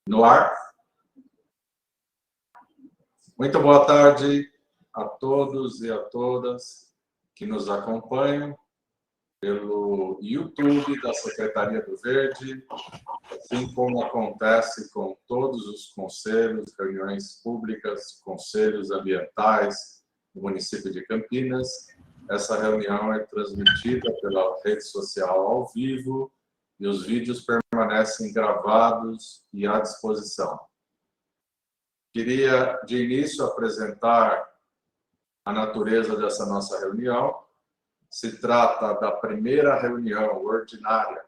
No ar. Muito boa tarde a todos e a todas que nos acompanham pelo YouTube da Secretaria do Verde, assim como acontece com todos os conselhos, reuniões públicas, conselhos ambientais do município de Campinas. Essa reunião é transmitida pela rede social ao vivo e os vídeos permanecem gravados e à disposição. Queria, de início, apresentar a natureza dessa nossa reunião. Se trata da primeira reunião ordinária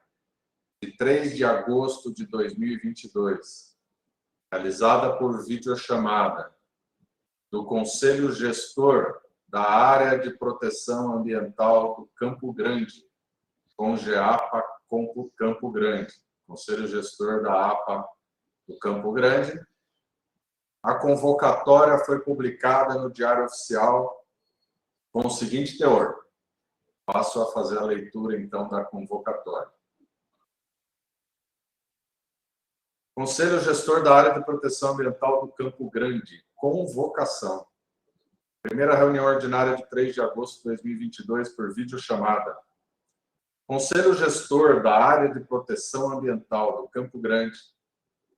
de 3 de agosto de 2022, realizada por videochamada do Conselho Gestor da Área de Proteção Ambiental do Campo Grande, CONGEAPA Campo Grande, Conselho Gestor da APA do Campo Grande. A convocatória foi publicada no Diário Oficial com o seguinte teor. Passo a fazer a leitura, então, da convocatória. Conselho Gestor da Área de Proteção Ambiental do Campo Grande. Convocação. Primeira reunião ordinária de 3 de agosto de 2022 por videochamada. Conselho Gestor da Área de Proteção Ambiental do Campo Grande,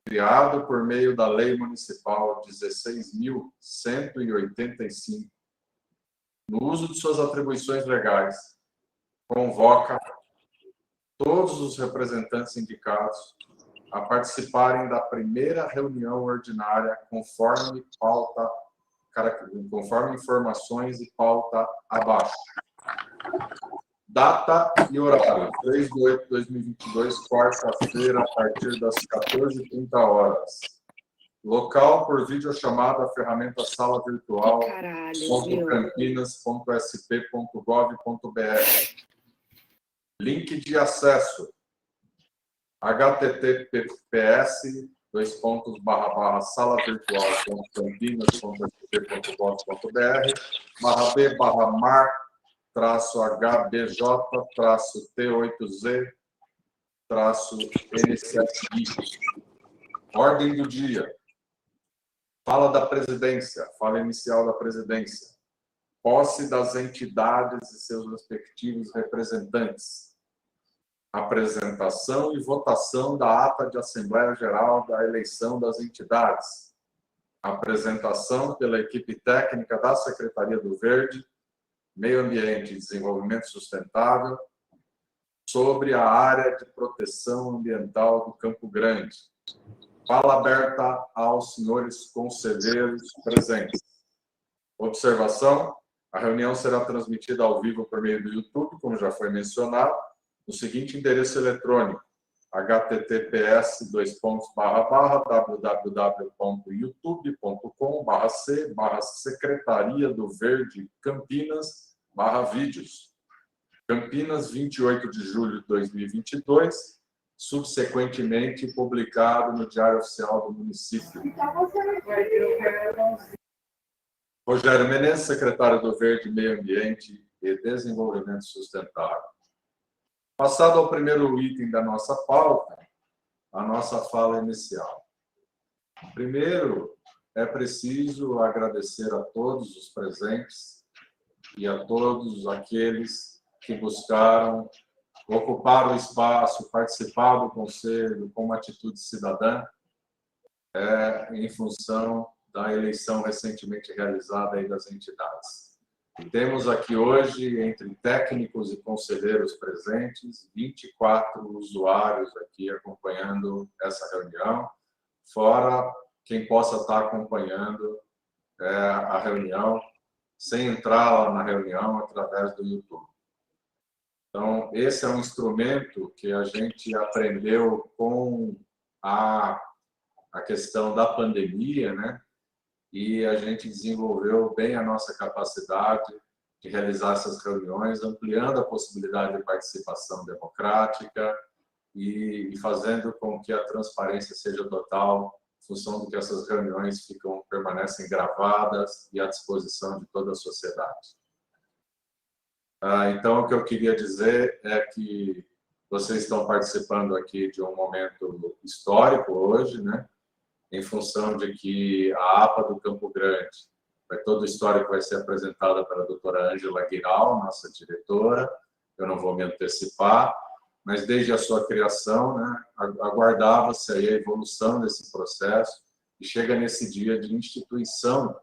criado por meio da Lei Municipal 16.185, no uso de suas atribuições legais, convoca todos os representantes indicados a participarem da primeira reunião ordinária conforme informações e pauta abaixo. Data e horário: 3 de 8 de 2022, quarta-feira, a partir das 14h30. Local por videochamada, ferramenta sala virtual, .campinas.sp.gov.br. Link de acesso: http://sala-virtual.campinas.sp.gov.br/b/mar-b-b-j-TSI. Ordem do dia. Fala da presidência, fala inicial da presidência. Posse das entidades e seus respectivos representantes. Apresentação e votação da ata de Assembleia Geral da eleição das entidades. Apresentação pela equipe técnica da Secretaria do Verde, Meio Ambiente e Desenvolvimento Sustentável, sobre a área de proteção ambiental do Campo Grande. Fala aberta aos senhores conselheiros presentes. Observação: a reunião será transmitida ao vivo por meio do YouTube, como já foi mencionado, no seguinte endereço eletrônico: https://www.youtube.com/c/Secretaria do Verde Campinas/vídeos. Campinas, 28 de julho de 2022, subsequentemente publicado no Diário Oficial do Município. Rogério Menezes, secretário do Verde, Meio Ambiente e Desenvolvimento Sustentável. Passado ao primeiro item da nossa pauta, a nossa fala inicial. Primeiro, é preciso agradecer a todos os presentes e a todos aqueles que buscaram ocupar o espaço, participar do Conselho com uma atitude cidadã, em função da eleição recentemente realizada aí das entidades. E temos aqui hoje, entre técnicos e conselheiros presentes, 24 usuários aqui acompanhando essa reunião, fora quem possa estar acompanhando a reunião sem entrar lá na reunião através do YouTube. Então, esse é um instrumento que a gente aprendeu com a questão da pandemia, né? E a gente desenvolveu bem a nossa capacidade de realizar essas reuniões, ampliando a possibilidade de participação democrática e fazendo com que a transparência seja total, em função de que essas reuniões permanecem gravadas e à disposição de toda a sociedade. Então, o que eu queria dizer é que vocês estão participando aqui de um momento histórico hoje, né? em função de que a APA do Campo Grande, toda a história que vai ser apresentada pela doutora Ângela Guiral, nossa diretora, eu não vou me antecipar, mas desde a sua criação, né, aguardava-se aí a evolução desse processo e chega nesse dia de instituição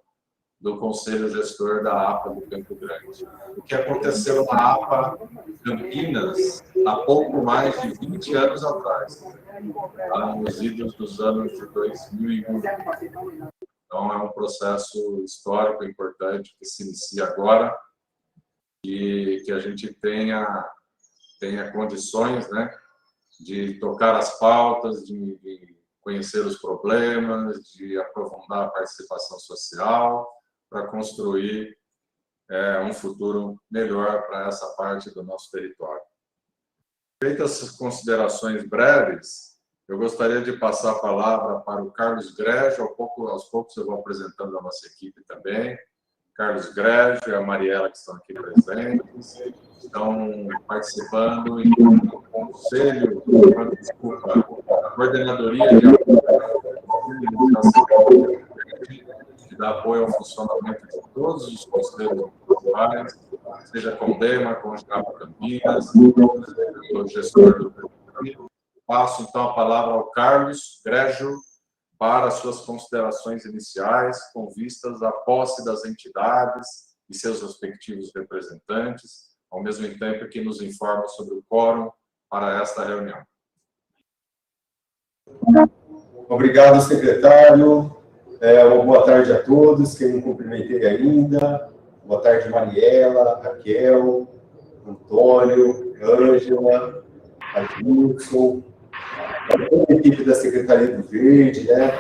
do Conselho Gestor da APA do Campo Grande. O que aconteceu na APA Campinas há pouco mais de 20 anos atrás, nos idos dos anos de 2001. Então, é um processo histórico importante que se inicia agora e que a gente tenha condições, né, de tocar as pautas, de conhecer os problemas, de aprofundar a participação social para construir um futuro melhor para essa parte do nosso território. Feitas essas considerações breves, eu gostaria de passar a palavra para o Carlos Grejo. Aos poucos eu vou apresentando a nossa equipe também. Carlos Grejo e a Mariela, que estão aqui presentes, estão participando em conselho, a coordenadoria de que dá apoio ao funcionamento de todos os conselhos municipais, seja com DEMA, com o Japa Campinas, o gestor do prefeito. Passo, então, a palavra ao Carlos Grejo para as suas considerações iniciais, com vistas à posse das entidades e seus respectivos representantes, ao mesmo tempo que nos informa sobre o quórum para esta reunião. Obrigado, secretário. Uma boa tarde a todos, que eu não cumprimentei ainda. Boa tarde, Mariela, Raquel, Antônio, Ângela, Adilson, toda a equipe da Secretaria do Verde, né?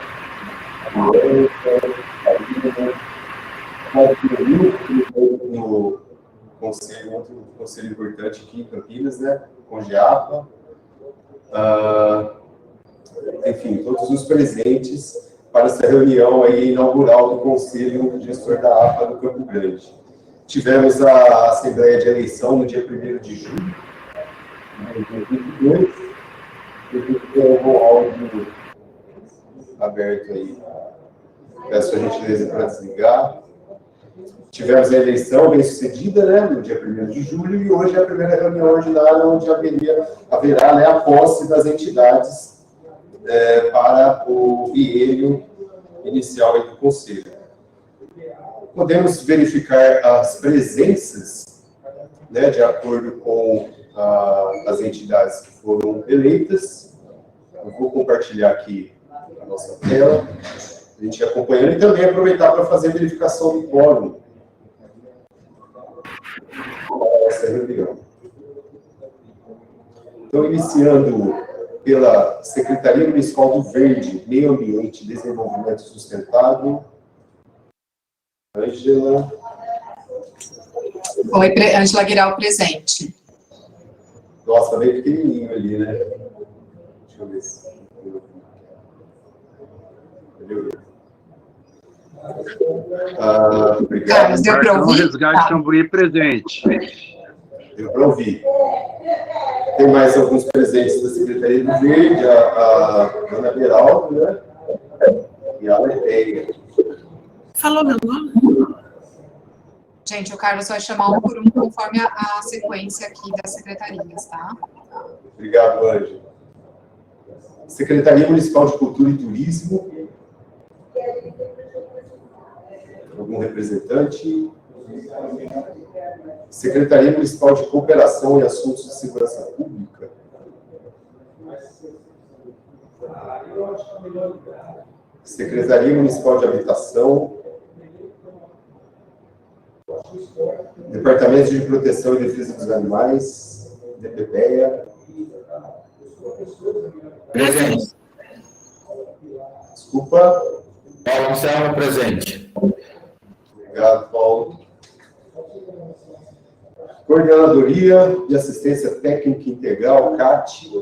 No conselho, outro conselho importante aqui em Campinas, né? Com GEAPA. Enfim, todos os presentes para essa reunião aí inaugural do Conselho Gestor da APA do Campo Grande. Tivemos a Assembleia de Eleição no dia 1º de julho de 2022. Tem um áudio aberto aí. Peço a gentileza para desligar. Tivemos a eleição bem-sucedida, né, no dia 1º de julho, e hoje é a primeira reunião ordinária onde haverá, né, a posse das entidades para o biênio inicial do Conselho. Podemos verificar as presenças, né, de acordo com as entidades que foram eleitas. Eu vou compartilhar aqui a nossa tela, a gente acompanhando, e também aproveitar para fazer a verificação do quórum para essa reunião. Então, iniciando pela Secretaria Municipal do Verde, Meio Ambiente e Desenvolvimento Sustentável. Ângela. Oi, Ângela Guiral, presente. Nossa, bem pequenininho ali, né? Deixa eu ver se... Obrigado. Carlos, deu para ouvir? Resgate Cambuí presente. Deu para ouvir. Tem mais alguns presentes da Secretaria do Verde, a Ana Beraldo, né? E a Leteia. Falou meu nome? Gente, o Carlos vai chamar um por um, conforme a sequência aqui das secretarias, tá? Obrigado, Ângela. Secretaria Municipal de Cultura e Turismo. Algum representante? Secretaria Municipal de Cooperação e Assuntos de Segurança Pública. Secretaria Municipal de Habitação. Departamento de Proteção e Defesa dos Animais. DPPEA. Presente. Desculpa. Paulo Anselmo, presente. Obrigado, Paulo. Coordenadoria de Assistência Técnica Integral, CAT.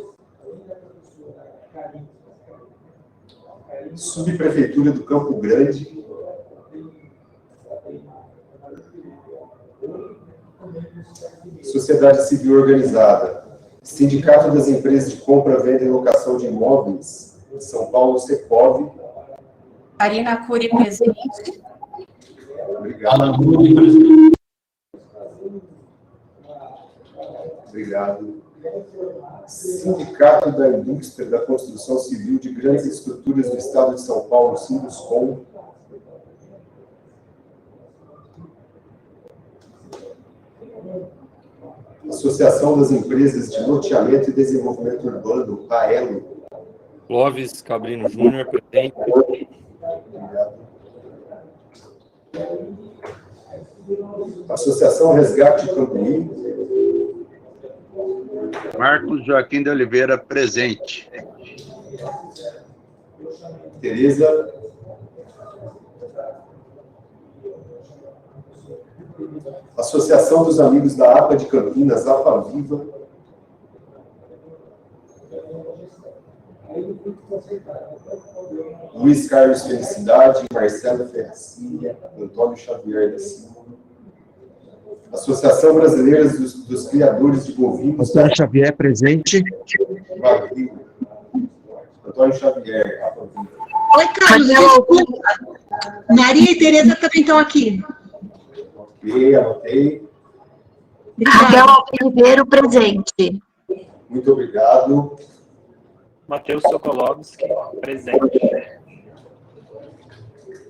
Subprefeitura do Campo Grande. Sociedade Civil Organizada. Sindicato das Empresas de Compra, Venda e Locação de Imóveis de São Paulo, Secov. Catarina Cury, presente. Obrigado. Obrigado. Sindicato da Indústria da Construção Civil de Grandes Estruturas do Estado de São Paulo, Sinduscom. Associação das Empresas de Loteamento e Desenvolvimento Urbano, AELO. Clóvis Cabrino Júnior, presente. Obrigado. Associação Resgate Cambuí. Marcos Joaquim de Oliveira, presente. Tereza. Associação dos Amigos da APA de Campinas, APA Viva. Luiz Carlos Felicidade, Marcelo Ferracilha, Antônio Xavier da Silva. Associação Brasileira dos Criadores de Bovinos. Antônio Xavier, presente. Antônio Xavier, APA Viva. Oi, Carlos, desculpa. Maria e Tereza também estão aqui. Ok, anotei. Raquel Oliveira, presente. Muito obrigado. Matheus Sokolovski, presente.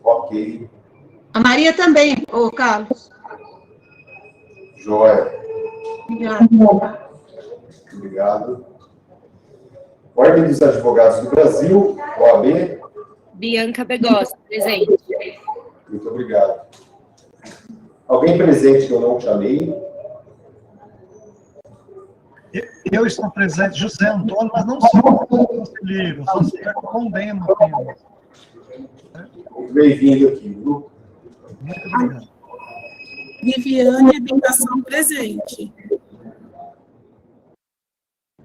Ok. A Maria também, ô Carlos. Joia. Obrigada. Obrigado. Ordem dos Advogados do Brasil, OAB. Bianca Begossi, presente. Muito obrigado. Alguém presente que eu não chamei? Eu estou presente, José Antônio, mas não sou conselheiro, sou condeno apenas. Muito bem-vindo aqui, viu? Muito obrigado. Viviane, Educação, presente.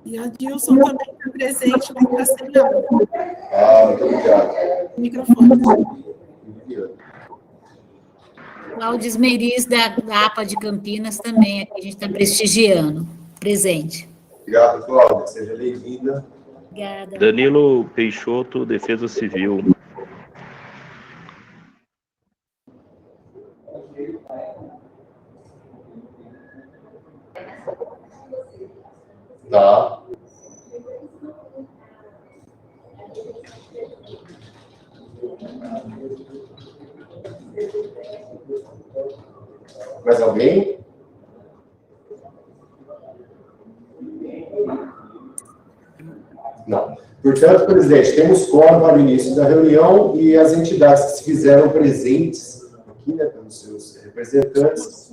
E a Dilson também está presente no castelhano. Muito obrigado. Microfone. Cláudia Meiris, da APA de Campinas, também aqui a gente está prestigiando. Presente. Obrigado, Cláudia. Seja bem-vinda. Obrigada. Danilo Peixoto, Defesa Civil. Tá. Mais alguém? Não. Portanto, presidente, temos quórum para o início da reunião e as entidades que se fizeram presentes aqui, né, pelos seus representantes.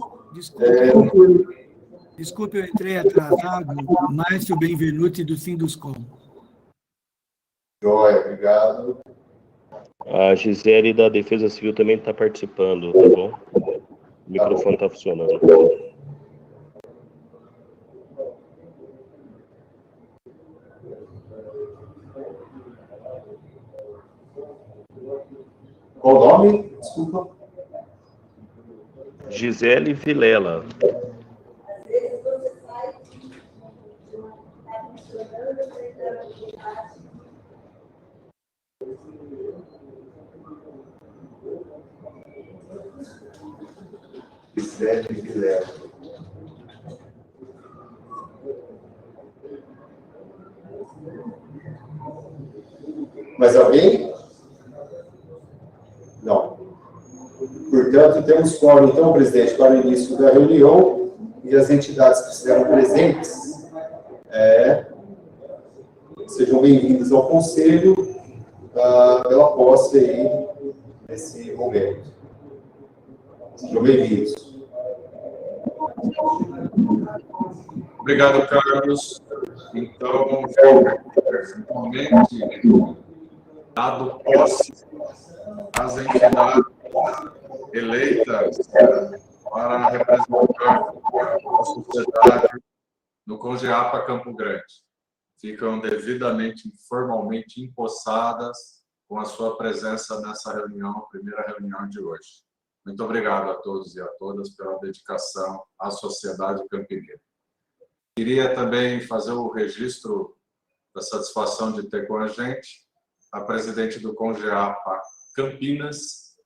Desculpe, eu entrei atrasado. Márcio Benvenuti, do Sinduscom. Joia, obrigado. A Gisele, da Defesa Civil, também está participando, tá bom? O microfone está funcionando. Qual o nome? Desculpa. Gisele Vilela. Gisele Vilela. Mais alguém? Não. Portanto, temos quórum, então, presidente, para o início da reunião e as entidades que estiveram presentes sejam bem-vindas ao Conselho pela posse aí nesse momento. Sejam bem-vindos. Obrigado, Carlos. Então, principalmente, dado posse às entidades eleitas para representar a sociedade no CONGEAPA Campo Grande. Ficam devidamente, formalmente empossadas com a sua presença nessa reunião, primeira reunião de hoje. Muito obrigado a todos e a todas pela dedicação à sociedade campineira. Queria também fazer o registro da satisfação de ter com a gente a presidente do CONGEAPA Campinas,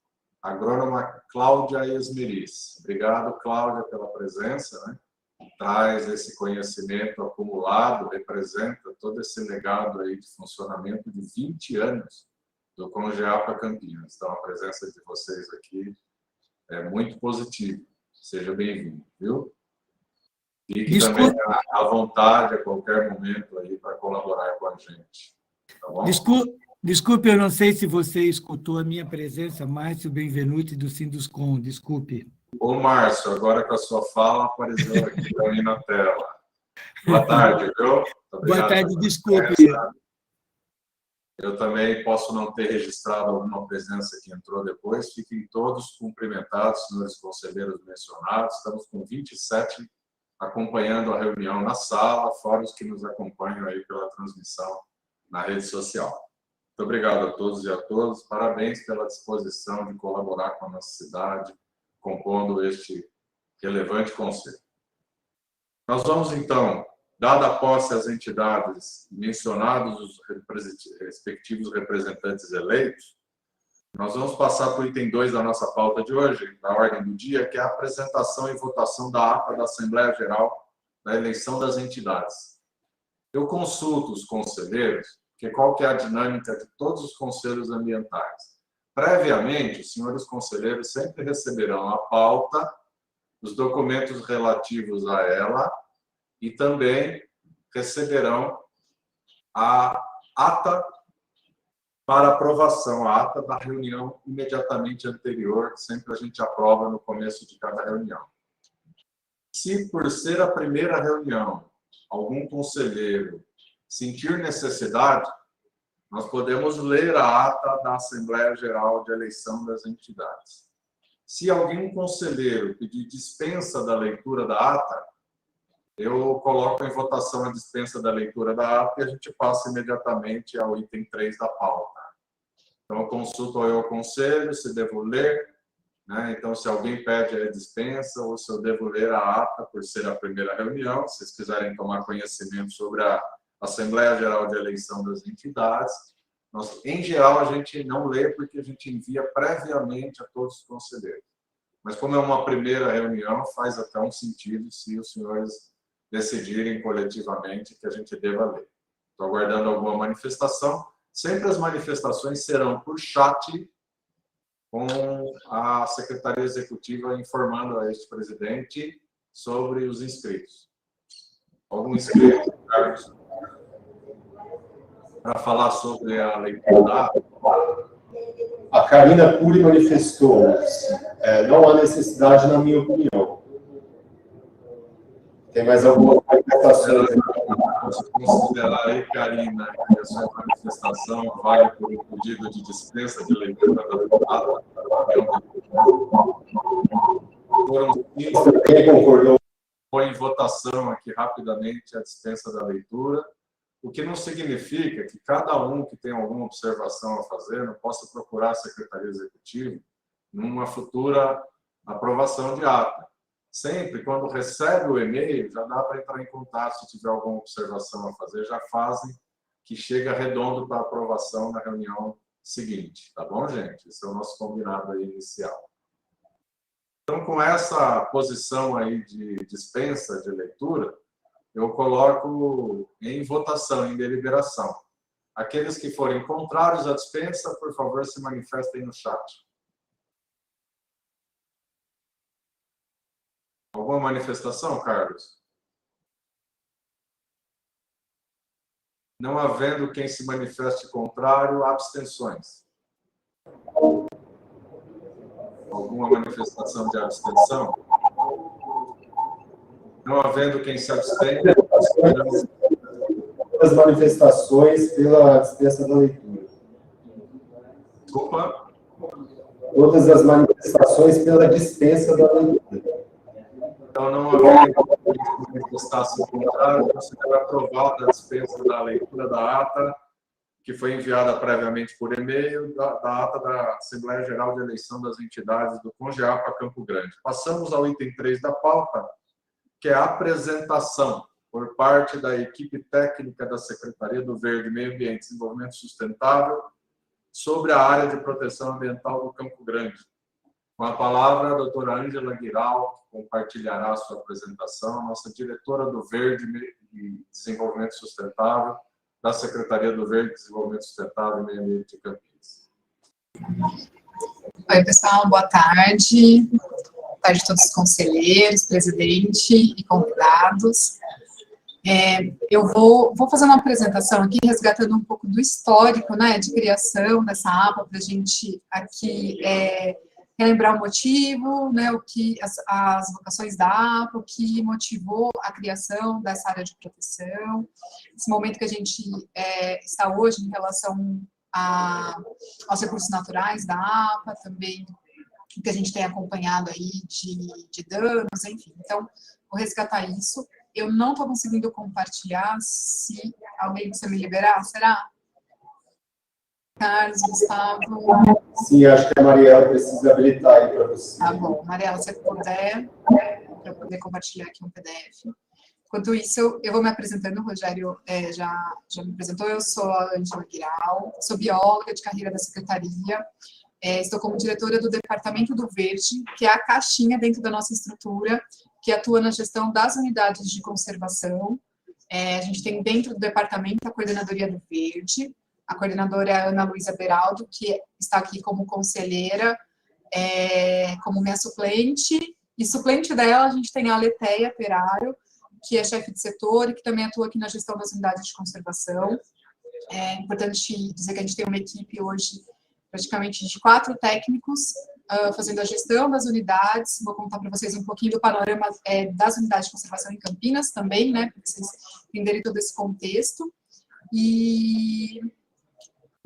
agrônoma Cláudia Esmeris. Obrigado, Cláudia, pela presença, né? Traz esse conhecimento acumulado, representa todo esse legado aí de funcionamento de 20 anos do Congeapa Campinas. Então, a presença de vocês aqui é muito positiva. Seja bem-vindo, viu? Fique também à vontade a qualquer momento aí para colaborar com a gente. Tá bom? Desculpe, eu não sei se você escutou a minha presença, Márcio Benvenuti, do Sinduscom, desculpe. Ô, Márcio, agora com a sua fala apareceu aqui para mim na tela. Boa tarde, viu? Boa tarde, desculpe. Eu também posso não ter registrado alguma presença que entrou depois. Fiquem todos cumprimentados, senhores conselheiros mencionados. Estamos com 27 acompanhando a reunião na sala, fora os que nos acompanham aí pela transmissão na rede social. Muito obrigado a todos e a todas. Parabéns pela disposição de colaborar com a nossa cidade, compondo este relevante conselho. Nós vamos, então, dada a posse às entidades mencionados os respectivos representantes eleitos, nós vamos passar para o item 2 da nossa pauta de hoje, da ordem do dia, que é a apresentação e votação da ata da Assembleia Geral da eleição das entidades. Eu consulto os conselheiros, porque qual que é a dinâmica de todos os conselhos ambientais? Previamente, os senhores conselheiros sempre receberão a pauta, os documentos relativos a ela e também receberão a ata para aprovação, a ata da reunião imediatamente anterior, sempre a gente aprova no começo de cada reunião. Se, por ser a primeira reunião, algum conselheiro sentir necessidade, nós podemos ler a ata da Assembleia Geral de Eleição das Entidades. Se algum conselheiro pedir dispensa da leitura da ata, eu coloco em votação a dispensa da leitura da ata e a gente passa imediatamente ao item 3 da pauta. Então, eu consulto eu ao conselho se devo ler, né? Então, se alguém pede a dispensa ou se eu devo ler a ata por ser a primeira reunião, se vocês quiserem tomar conhecimento sobre a Assembleia Geral de Eleição das Entidades, em geral, a gente não lê porque a gente envia previamente a todos os conselheiros. Mas como é uma primeira reunião, faz até um sentido se os senhores decidirem coletivamente que a gente deva ler. Estou aguardando alguma manifestação. Sempre as manifestações serão por chat, com a Secretaria Executiva informando a este presidente sobre os inscritos. Algum inscrito, Carlos? Para falar sobre a leitura da ata? A Karina Puri manifestou-se. Não há necessidade, na minha opinião. Tem mais alguma manifestação? Posso considerar aí, Karina, que a sua manifestação vale por um pedido de dispensa de leitura da ata? Foram 5. Quem concordou? Põe em votação aqui rapidamente a dispensa da leitura, o que não significa que cada um que tem alguma observação a fazer não possa procurar a Secretaria Executiva numa futura aprovação de ata. Sempre, quando recebe o e-mail, já dá para entrar em contato se tiver alguma observação a fazer, já fazem que chega redondo para aprovação na reunião seguinte. Tá bom, gente? Esse é o nosso combinado aí inicial. Então, com essa posição aí de dispensa de leitura, eu coloco em votação, em deliberação. Aqueles que forem contrários à dispensa, por favor, se manifestem no chat. Alguma manifestação, Carlos? Não havendo quem se manifeste contrário, abstenções. Alguma manifestação de abstenção? Não havendo quem se abstenha, as manifestações pela dispensa da leitura. Desculpa? Todas as manifestações pela dispensa da leitura. Então, não havendo quem se manifestasse contrário, considero aprovada a dispensa da leitura da ata, que foi enviada previamente por e-mail, da ata da Assembleia Geral de Eleição das Entidades do Congeapa Campo Grande. Passamos ao item 3 da pauta, que é a apresentação por parte da equipe técnica da Secretaria do Verde, Meio Ambiente e Desenvolvimento Sustentável sobre a área de proteção ambiental do Campo Grande. Com a palavra, a doutora Ângela Guiral compartilhará a sua apresentação, nossa diretora do Verde e Desenvolvimento Sustentável, da Secretaria do Verde, Desenvolvimento Sustentável e Meio Ambiente de Campinas. Oi, pessoal, boa tarde. Boa tarde a todos os conselheiros, presidente e convidados. Eu vou fazer uma apresentação aqui, resgatando um pouco do histórico, né, de criação dessa APA, para a gente aqui relembrar o motivo, né, o que as vocações da APA, o que motivou a criação dessa área de proteção, esse momento que a gente está hoje em relação aos recursos naturais da APA, também o que a gente tem acompanhado aí de danos, enfim. Então, vou resgatar isso. Eu não estou conseguindo compartilhar, se alguém precisa me liberar, será? Carlos, Gustavo? Sim, acho que a Mariela precisa habilitar aí para você. Tá bom, Mariela, se puder, para eu poder compartilhar aqui um PDF. Enquanto isso, eu vou me apresentando, o Rogério já me apresentou, eu sou a Ângela Guiral, sou bióloga de carreira da Secretaria, estou como diretora do Departamento do Verde, que é a caixinha dentro da nossa estrutura, que atua na gestão das unidades de conservação. A gente tem dentro do departamento a Coordenadoria do Verde, a coordenadora é a Ana Luísa Beraldo, que está aqui como conselheira, como minha suplente, e suplente dela a gente tem a Letéia Perário, que é chefe de setor e que também atua aqui na gestão das unidades de conservação. É importante dizer que a gente tem uma equipe hoje praticamente de 4 técnicos fazendo a gestão das unidades. Vou contar para vocês um pouquinho do panorama das unidades de conservação em Campinas também, né, para vocês entenderem todo esse contexto. E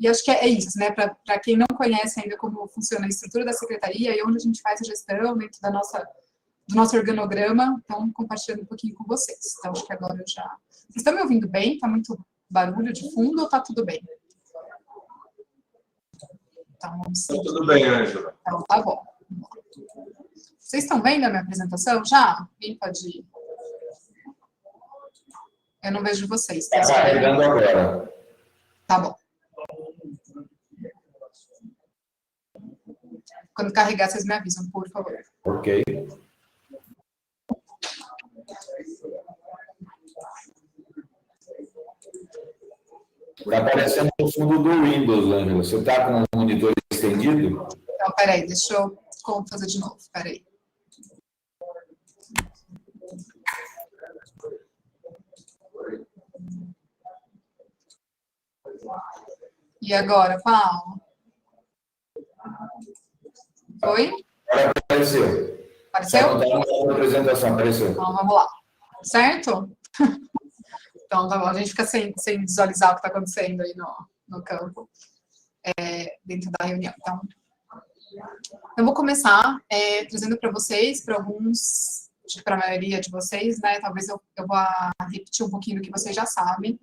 acho que é isso, né, para quem não conhece ainda como funciona a estrutura da secretaria e onde a gente faz a gestão dentro do nosso organograma, então compartilhando um pouquinho com vocês. Então, acho que agora eu já... Vocês estão me ouvindo bem? Está muito barulho de fundo ou está tudo bem? Então, vamos seguir. Tudo bem, Ângela. Então, tá bom. Vocês estão vendo a minha apresentação já? Quem pode ir? Eu não vejo vocês. Está carregando agora. Tá bom. Quando carregar, vocês me avisam, por favor. Ok. Está aparecendo no fundo do Windows, Ângela. Você está com o monitor estendido? Então, peraí, deixa eu fazer de novo, peraí. E agora, Paulo? Oi? Agora apareceu. Apareceu? Está na apresentação, apareceu. Então, vamos lá. Certo? Então, tá bom, a gente fica sem visualizar o que está acontecendo aí no campo, dentro da reunião. Então, eu vou começar trazendo para vocês, para alguns, acho que para a maioria de vocês, né, talvez eu vá repetir um pouquinho do que vocês já sabem,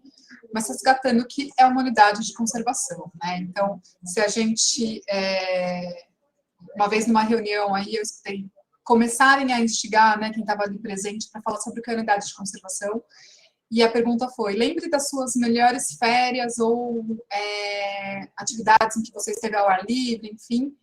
mas resgatando que é uma unidade de conservação, né? Então, se a gente, uma vez numa reunião aí, eu escutei começarem a instigar, né, quem estava ali presente, para falar sobre o que é unidade de conservação. E a pergunta foi, lembre das suas melhores férias ou atividades em que você esteve ao ar livre, enfim.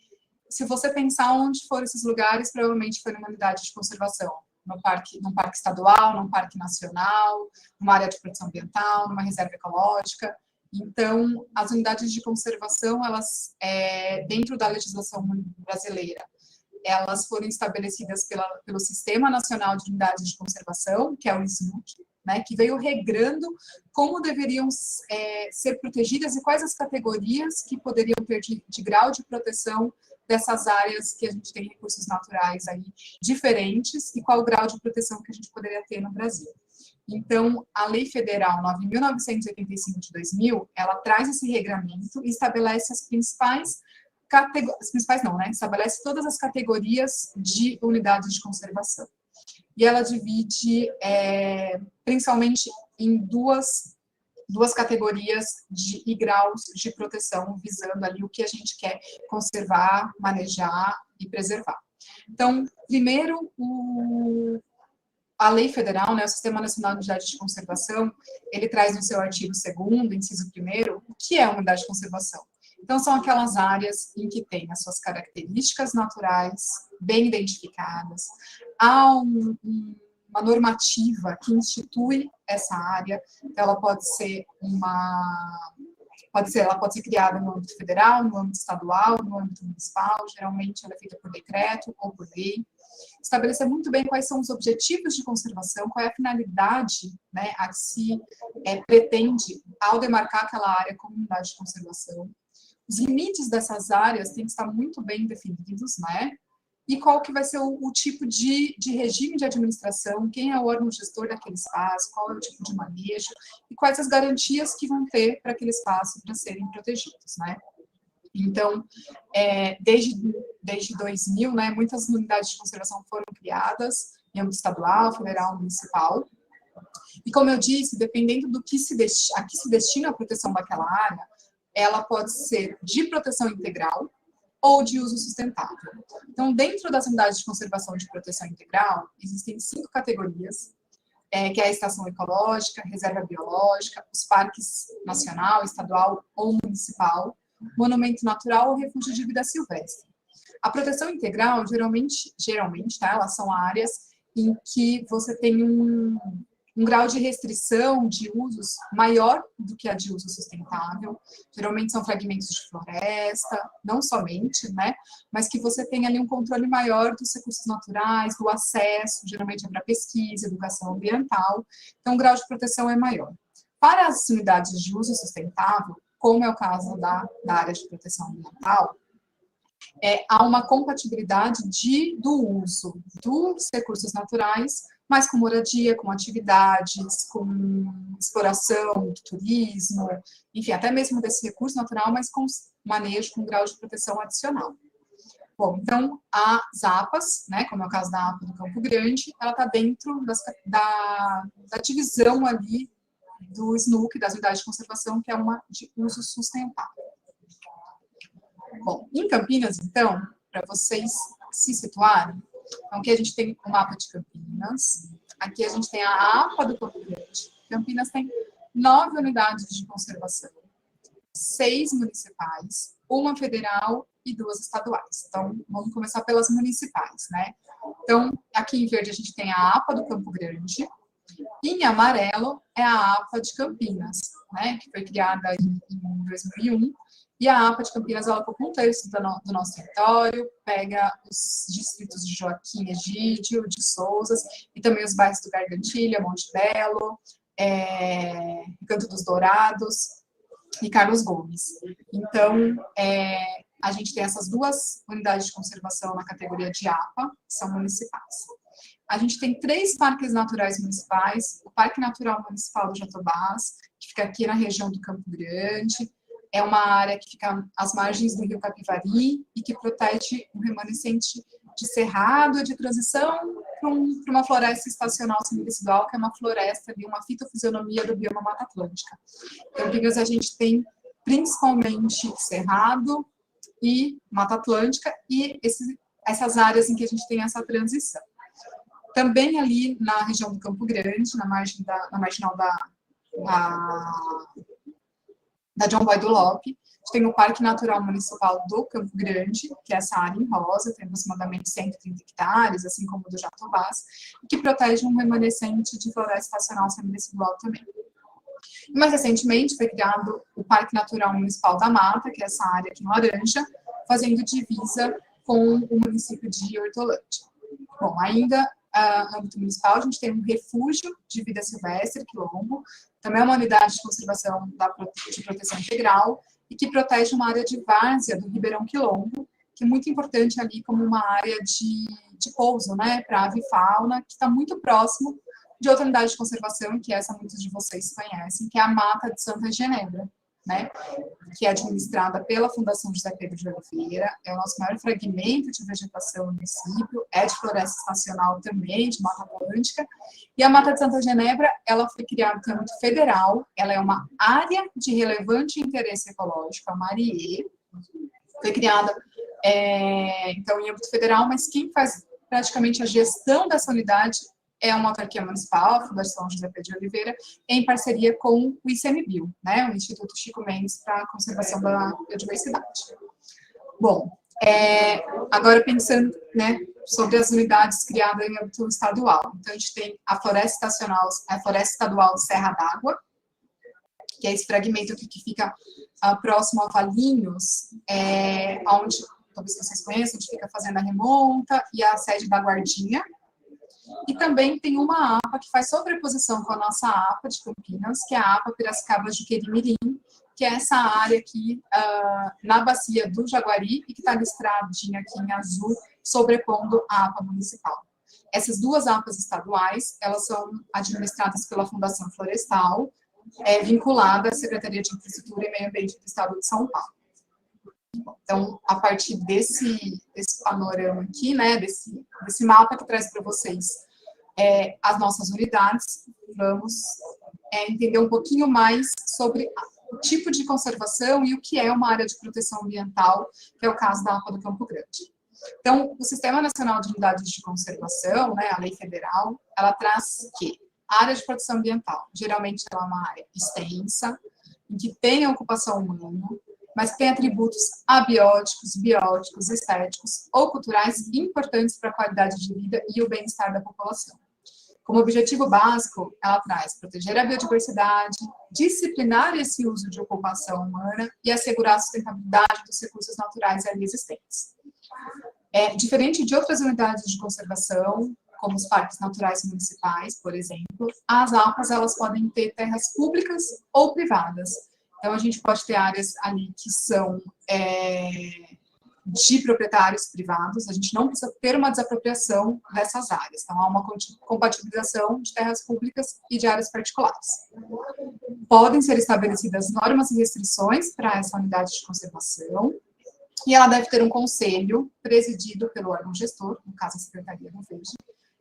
Se você pensar onde foram esses lugares, provavelmente foi numa unidade de conservação, num parque estadual, num parque nacional, numa área de proteção ambiental, numa reserva ecológica. Então, as unidades de conservação, elas, dentro da legislação brasileira, elas foram estabelecidas pelo Sistema Nacional de Unidades de Conservação, que é o SNUC, né, que veio regrando como deveriam ser protegidas e quais as categorias que poderiam ter de grau de proteção dessas áreas que a gente tem recursos naturais aí diferentes e qual o grau de proteção que a gente poderia ter no Brasil. Então, a Lei Federal 9.985 de 2000, ela traz esse regramento e estabelece as principais estabelece todas as categorias de unidades de conservação. E ela divide principalmente em duas categorias e graus de proteção, visando ali o que a gente quer conservar, manejar e preservar. Então, primeiro, a Lei Federal, né, o Sistema Nacional de Unidades de Conservação, ele traz no seu artigo 2º, inciso 1º, o que é uma unidade de conservação. Então, são aquelas áreas em que tem as suas características naturais bem identificadas, há uma normativa que institui essa área, ela pode ser criada no âmbito federal, no âmbito estadual, no âmbito municipal, geralmente ela é feita por decreto ou por lei. Estabelecer muito bem quais são os objetivos de conservação, qual é a finalidade, né, a que se pretende ao demarcar aquela área como unidade de conservação. Os limites dessas áreas têm que estar muito bem definidos, né? E qual que vai ser o tipo de regime de administração, quem é o órgão gestor daquele espaço, qual é o tipo de manejo, e quais as garantias que vão ter para aquele espaço para serem protegidos, né? Então, desde 2000, né, muitas unidades de conservação foram criadas em âmbito estadual, federal, municipal. E como eu disse, dependendo do que a que se destina a proteção daquela área, ela pode ser de proteção integral ou de uso sustentável. Então, dentro das unidades de conservação de proteção integral, existem 5 categorias, que é a estação ecológica, reserva biológica, os parques nacional, estadual ou municipal, monumento natural ou refúgio de vida silvestre. A proteção integral, geralmente, tá, elas são áreas em que você tem um grau de restrição de usos maior do que a de uso sustentável. Geralmente são fragmentos de floresta, não somente, né, mas que você tem ali um controle maior dos recursos naturais, do acesso, geralmente é para pesquisa, educação ambiental, então o grau de proteção é maior. Para as unidades de uso sustentável, como é o caso da área de proteção ambiental, há uma compatibilidade do uso dos recursos naturais, mas com moradia, com atividades, com exploração, turismo, enfim, até mesmo desse recurso natural, mas com manejo, com grau de proteção adicional. Bom, então, as APAs, né, como é o caso da APA do Campo Grande, ela está dentro da divisão ali do SNUC, das unidades de conservação, que é uma de uso sustentável. Bom, em Campinas, então, para vocês se situarem, então aqui a gente tem o mapa de Campinas, aqui a gente tem a APA do Campo Grande. Campinas tem 9 unidades de conservação, 6 municipais, 1 federal e 2 estaduais. Então, vamos começar pelas municipais, né? Então, aqui em verde a gente tem a APA do Campo Grande, e em amarelo é a APA de Campinas, né, que foi criada em 2001, e a APA de Campinas, ela ocupa 1/3 do nosso território, pega os distritos de Joaquim Egídio, de Souzas, e também os bairros do Gargantilha, Monte Belo, Canto dos Dourados e Carlos Gomes. Então, a gente tem essas 2 unidades de conservação na categoria de APA, que são municipais. A gente tem 3 parques naturais municipais, o Parque Natural Municipal do Jatobás, que fica aqui na região do Campo Grande, é uma área que fica às margens do rio Capivari e que protege um remanescente de cerrado de transição para uma floresta estacional semi-residual, que é uma floresta de uma fitofisionomia do bioma Mata Atlântica. Então, a gente tem principalmente cerrado e Mata Atlântica e essas áreas em que a gente tem essa transição. Também ali na região do Campo Grande, na marginal da John Boy do Lope, a gente tem o Parque Natural Municipal do Campo Grande, que é essa área em rosa, tem aproximadamente 130 hectares, assim como o do Jatobás, que protege um remanescente de floresta estacional semi-residual também. E mais recentemente foi criado o Parque Natural Municipal da Mata, que é essa área aqui em laranja, fazendo divisa com o município de Hortolândia. Bom, ainda no âmbito municipal, a gente tem um refúgio de vida silvestre, Quilombo, também é uma unidade de conservação de proteção integral e que protege uma área de várzea do Ribeirão Quilombo, que é muito importante ali como uma área de pouso, né, para ave e fauna, que está muito próximo de outra unidade de conservação, que essa muitos de vocês conhecem, que é a Mata de Santa Genebra, né, que é administrada pela Fundação José Pedro de Oliveira, é o nosso maior fragmento de vegetação no município, é de floresta estacional também, de Mata Atlântica, e a Mata de Santa Genebra, ela foi criada no âmbito federal, ela é uma área de relevante interesse ecológico, a MARIE, foi criada, então, em âmbito federal, mas quem faz praticamente a gestão dessa unidade é uma autarquia municipal, a Fundação José P. de Oliveira, em parceria com o ICMBio, né, o Instituto Chico Mendes para a Conservação da Biodiversidade. Bom, agora pensando, né, sobre as unidades criadas em âmbito estadual. Então, a gente tem a Floresta Estadual Serra d'Água, que é esse fragmento aqui que fica próximo a Valinhos, onde, talvez vocês conheçam, onde fica a Fazenda Remonta e a sede da Guardinha. E também tem uma APA que faz sobreposição com a nossa APA de Campinas, que é a APA Piracicaba Juqueri Mirim, que é essa área aqui na bacia do Jaguari e que está listradinha aqui em azul, sobrepondo a APA municipal. Essas duas APAs estaduais, elas são administradas pela Fundação Florestal, vinculada à Secretaria de Infraestrutura e Meio Ambiente do Estado de São Paulo. Então, a partir desse panorama aqui, né, desse mapa que traz para vocês as nossas unidades, vamos entender um pouquinho mais sobre o tipo de conservação e o que é uma área de proteção ambiental, que é o caso da APA do Campo Grande. Então, o Sistema Nacional de Unidades de Conservação, né, a lei federal, ela traz que a área de proteção ambiental, geralmente ela é uma área extensa, em que tem a ocupação humana, mas que tem atributos abióticos, bióticos, estéticos ou culturais importantes para a qualidade de vida e o bem-estar da população. Como objetivo básico, ela traz proteger a biodiversidade, disciplinar esse uso de ocupação humana e assegurar a sustentabilidade dos recursos naturais ali existentes. Diferente de outras unidades de conservação, como os parques naturais municipais, por exemplo, as APAs elas podem ter terras públicas ou privadas. Então, a gente pode ter áreas ali que são de proprietários privados, a gente não precisa ter uma desapropriação dessas áreas. Então, há uma compatibilização de terras públicas e de áreas particulares. Podem ser estabelecidas normas e restrições para essa unidade de conservação, e ela deve ter um conselho presidido pelo órgão gestor, no caso a Secretaria do Verde,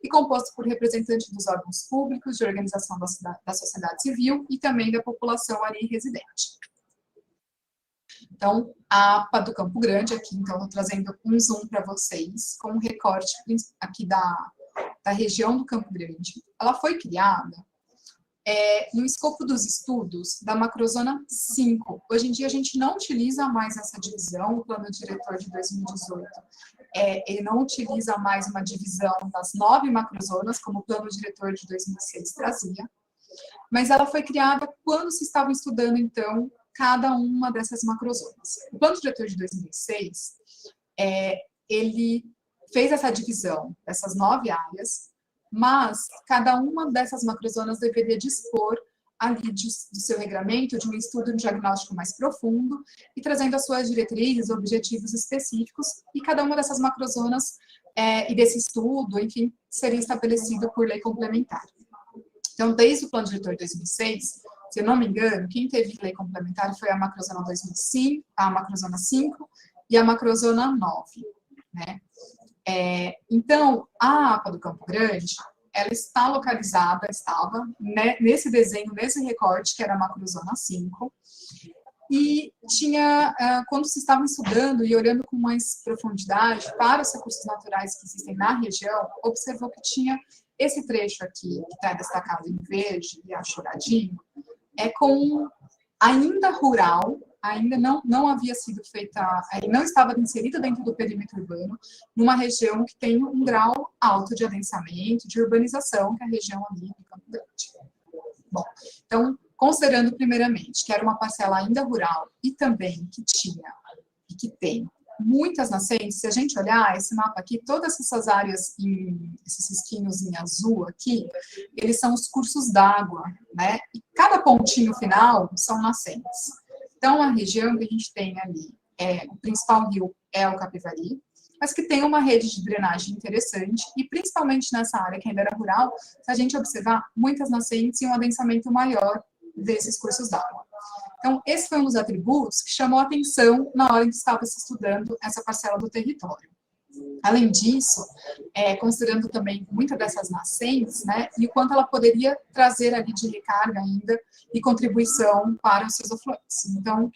e composto por representantes dos órgãos públicos, de organização da sociedade civil e também da população ali residente. Então, a APA do Campo Grande, aqui, então, estou trazendo um zoom para vocês, com um recorte aqui da região do Campo Grande. Ela foi criada no escopo dos estudos da macrozona 5. Hoje em dia, a gente não utiliza mais essa divisão, o plano diretor de 2018. Ele não utiliza mais uma divisão das 9 macrozonas, como o plano diretor de 2006 trazia, mas ela foi criada quando se estava estudando, então, cada uma dessas macrozonas. O plano diretor de 2006, ele fez essa divisão dessas 9 áreas, mas cada uma dessas macrozonas deveria dispor ali do seu regramento, de um estudo de diagnóstico mais profundo, e trazendo as suas diretrizes, objetivos específicos, e cada uma dessas macrozonas e desse estudo, enfim, seria estabelecido por lei complementar. Então, desde o plano diretor de 2006, se eu não me engano, quem teve lei complementar foi a macrozona 2005, a macrozona 5 e a macrozona 9, né? Então, a APA do Campo Grande, ela está localizada, estava nesse desenho, nesse recorte, que era a macrozona 5, e tinha, quando se estava estudando e olhando com mais profundidade para os recursos naturais que existem na região, observou que tinha esse trecho aqui, que está destacado em verde e achoradinho, com ainda rural, ainda não havia sido feita, não estava inserida dentro do perímetro urbano, numa região que tem um grau alto de adensamento, de urbanização, que é a região ali do Campo Grande. Bom, então, considerando primeiramente que era uma parcela ainda rural e também que tinha e que tem muitas nascentes, se a gente olhar esse mapa aqui, todas essas áreas, esses risquinhos em azul aqui, eles são os cursos d'água, né? E cada pontinho final são nascentes. Então, a região que a gente tem ali, o principal rio é o Capivari, mas que tem uma rede de drenagem interessante, e principalmente nessa área que ainda era rural, se a gente observar, muitas nascentes e um adensamento maior desses cursos d'água. Então, esse foi um dos atributos que chamou a atenção na hora em que estava se estudando essa parcela do território. Além disso, considerando também muitas dessas nascentes, né, e o quanto ela poderia trazer ali de recarga ainda e contribuição para os seus afluentes. Então,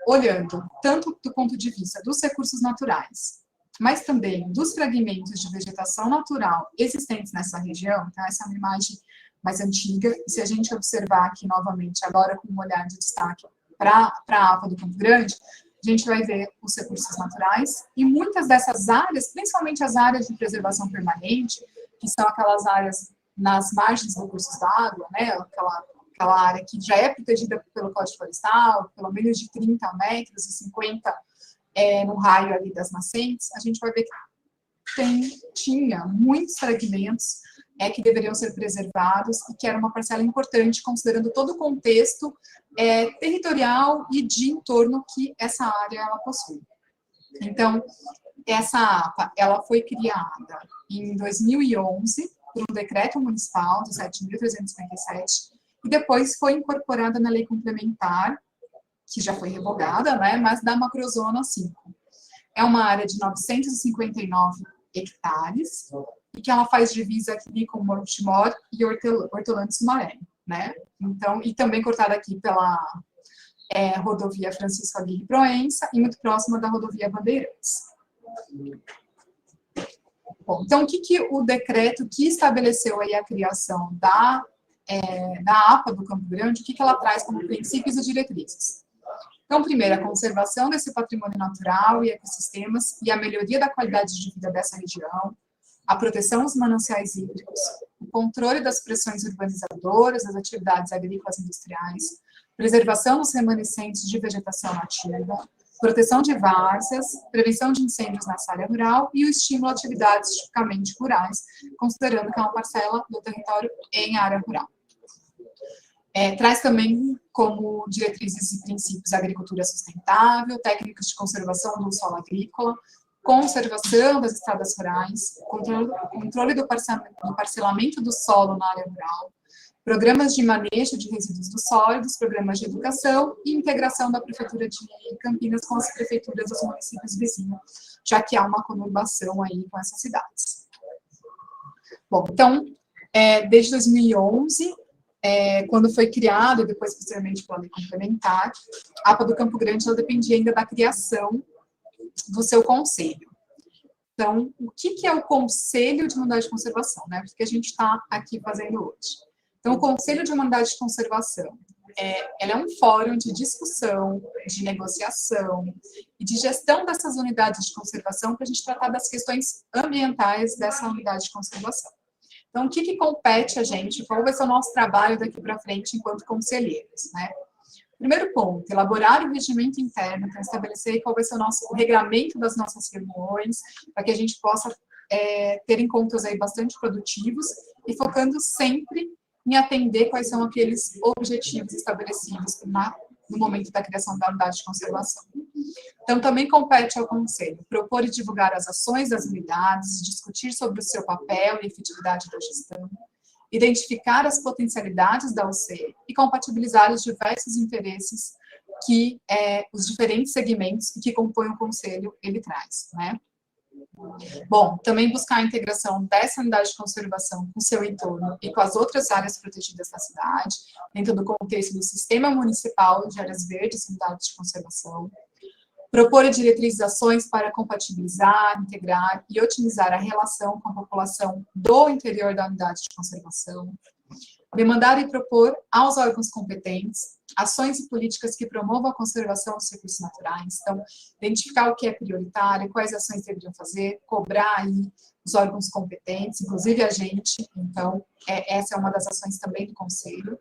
olhando tanto do ponto de vista dos recursos naturais, mas também dos fragmentos de vegetação natural existentes nessa região. Então, essa é uma imagem mais antiga, e se a gente observar aqui novamente, agora com um olhar de destaque para a APA do Campo Grande, a gente vai ver os recursos naturais, e muitas dessas áreas, principalmente as áreas de preservação permanente, que são aquelas áreas nas margens dos cursos d'água, né, aquela área que já é protegida pelo Código Florestal, pelo menos de 30 metros e 50 no raio ali das nascentes, a gente vai ver que tinha muitos fragmentos que deveriam ser preservados e que era uma parcela importante, considerando todo o contexto territorial e de entorno que essa área ela possui. Então, essa APA, ela foi criada em 2011 por um decreto municipal de 7.357 e depois foi incorporada na lei complementar, que já foi revogada, né, mas da Macrozona 5. É uma área de 959 hectares, e que ela faz divisa aqui com Montemor e Hortolândia Sumaré, né? Então, e também cortada aqui pela rodovia Francisco Aguirre Proença e muito próxima da rodovia Bandeirantes. Bom, então, o que o decreto que estabeleceu aí a criação da APA do Campo Grande, o que ela traz como princípios e diretrizes? Então, primeiro, a conservação desse patrimônio natural e ecossistemas e a melhoria da qualidade de vida dessa região, a proteção dos mananciais hídricos, o controle das pressões urbanizadoras, das atividades agrícolas e industriais, preservação dos remanescentes de vegetação nativa, proteção de várzeas, prevenção de incêndios nessa área rural e o estímulo a atividades tipicamente rurais, considerando que é uma parcela do território em área rural. Traz também como diretrizes e princípios a agricultura sustentável, técnicas de conservação do solo agrícola, conservação das estradas rurais, controle do parcelamento do solo na área rural, programas de manejo de resíduos dos sólidos, programas de educação e integração da Prefeitura de Campinas com as prefeituras dos municípios vizinhos, já que há uma conurbação aí com essas cidades. Bom, então, desde 2011, quando foi criado, e depois posteriormente pela lei complementar, a APA do Campo Grande ela dependia ainda da criação do seu conselho. Então, o que é o Conselho de Humanidade de Conservação, né? Porque a gente está aqui fazendo hoje. Então, o Conselho de Humanidade de Conservação, ela é um fórum de discussão, de negociação e de gestão dessas unidades de conservação para a gente tratar das questões ambientais dessa unidade de conservação. Então, o que compete a gente? Qual vai ser o nosso trabalho daqui para frente enquanto conselheiros, né? Primeiro ponto, elaborar o regimento interno para estabelecer qual vai ser o regramento das nossas reuniões, para que a gente possa ter encontros aí bastante produtivos e focando sempre em atender quais são aqueles objetivos estabelecidos no momento da criação da unidade de conservação. Então, também compete ao Conselho propor e divulgar as ações das unidades, discutir sobre o seu papel e efetividade da gestão, identificar as potencialidades da UC e compatibilizar os diversos interesses que os diferentes segmentos que compõem o Conselho ele traz, né? Bom, também buscar a integração dessa unidade de conservação com o seu entorno e com as outras áreas protegidas da cidade, dentro do contexto do Sistema Municipal de Áreas Verdes e Unidades de Conservação. Propor diretrizes e ações para compatibilizar, integrar e otimizar a relação com a população do interior da unidade de conservação. Demandar e propor aos órgãos competentes ações e políticas que promovam a conservação dos recursos naturais. Então, identificar o que é prioritário, quais ações deveriam fazer, cobrar aí os órgãos competentes, inclusive a gente. Então, essa é uma das ações também do Conselho.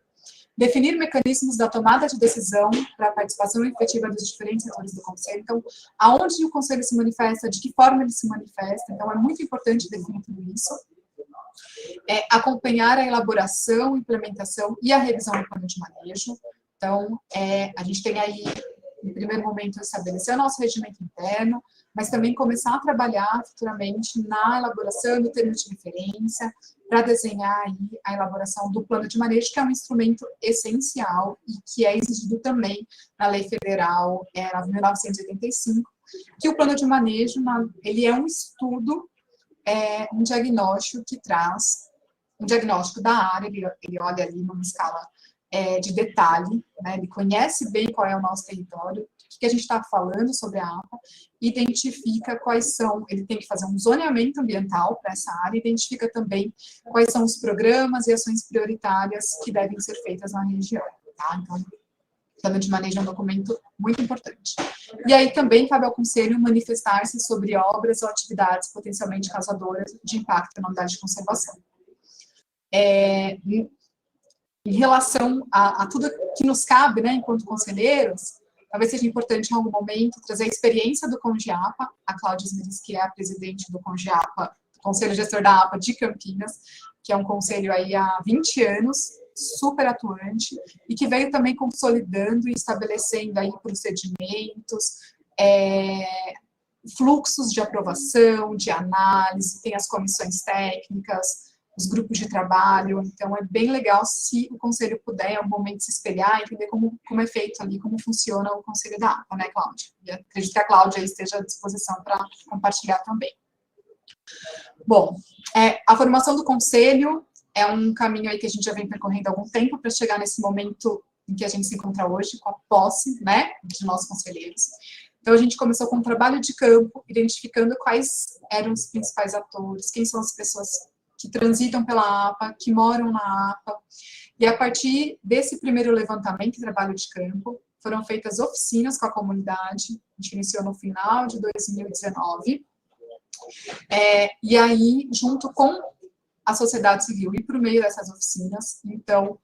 Definir mecanismos da tomada de decisão para a participação efetiva dos diferentes setores do Conselho. Então, aonde o Conselho se manifesta, de que forma ele se manifesta. Então, é muito importante definir tudo isso. Acompanhar a elaboração, implementação e a revisão do plano de manejo. Então, a gente tem aí, em primeiro momento, estabelecer o nosso regimento interno, mas também começar a trabalhar futuramente na elaboração do termo de referência, para desenhar aí a elaboração do plano de manejo, que é um instrumento essencial e que é exigido também na Lei Federal 1985, que o plano de manejo, ele é um estudo, um diagnóstico que traz, um diagnóstico da área, ele olha ali numa escala de detalhe, né? Ele conhece bem qual é o nosso território, o que a gente está falando sobre a APA, identifica quais são, ele tem que fazer um zoneamento ambiental para essa área, identifica também quais são os programas e ações prioritárias que devem ser feitas na região, tá? Então, o plano de manejo é um documento muito importante. E aí também cabe ao Conselho manifestar-se sobre obras ou atividades potencialmente causadoras de impacto na unidade de conservação. Em relação a tudo que nos cabe, né, enquanto conselheiros, talvez seja importante em algum momento trazer a experiência do CONGEAPA, a Cláudia Smiris, que é a presidente do CONGEAPA, Conselho Gestor da APA de Campinas, que é um conselho aí há 20 anos, super atuante, e que veio também consolidando e estabelecendo aí procedimentos, fluxos de aprovação, de análise, tem as comissões técnicas, os grupos de trabalho, então é bem legal se o conselho puder, em algum momento, se espelhar, entender como é feito ali, como funciona o conselho da APA, né, Cláudia? E acredito que a Cláudia esteja à disposição para compartilhar também. Bom, a formação do conselho é um caminho aí que a gente já vem percorrendo há algum tempo para chegar nesse momento em que a gente se encontra hoje, com a posse, né, de nossos conselheiros. Então, a gente começou com um trabalho de campo, identificando quais eram os principais atores, quem são as pessoas que transitam pela APA, que moram na APA, e a partir desse primeiro levantamento e trabalho de campo, foram feitas oficinas com a comunidade, a gente iniciou no final de 2019, e aí, junto com a sociedade civil, e por meio dessas oficinas, então,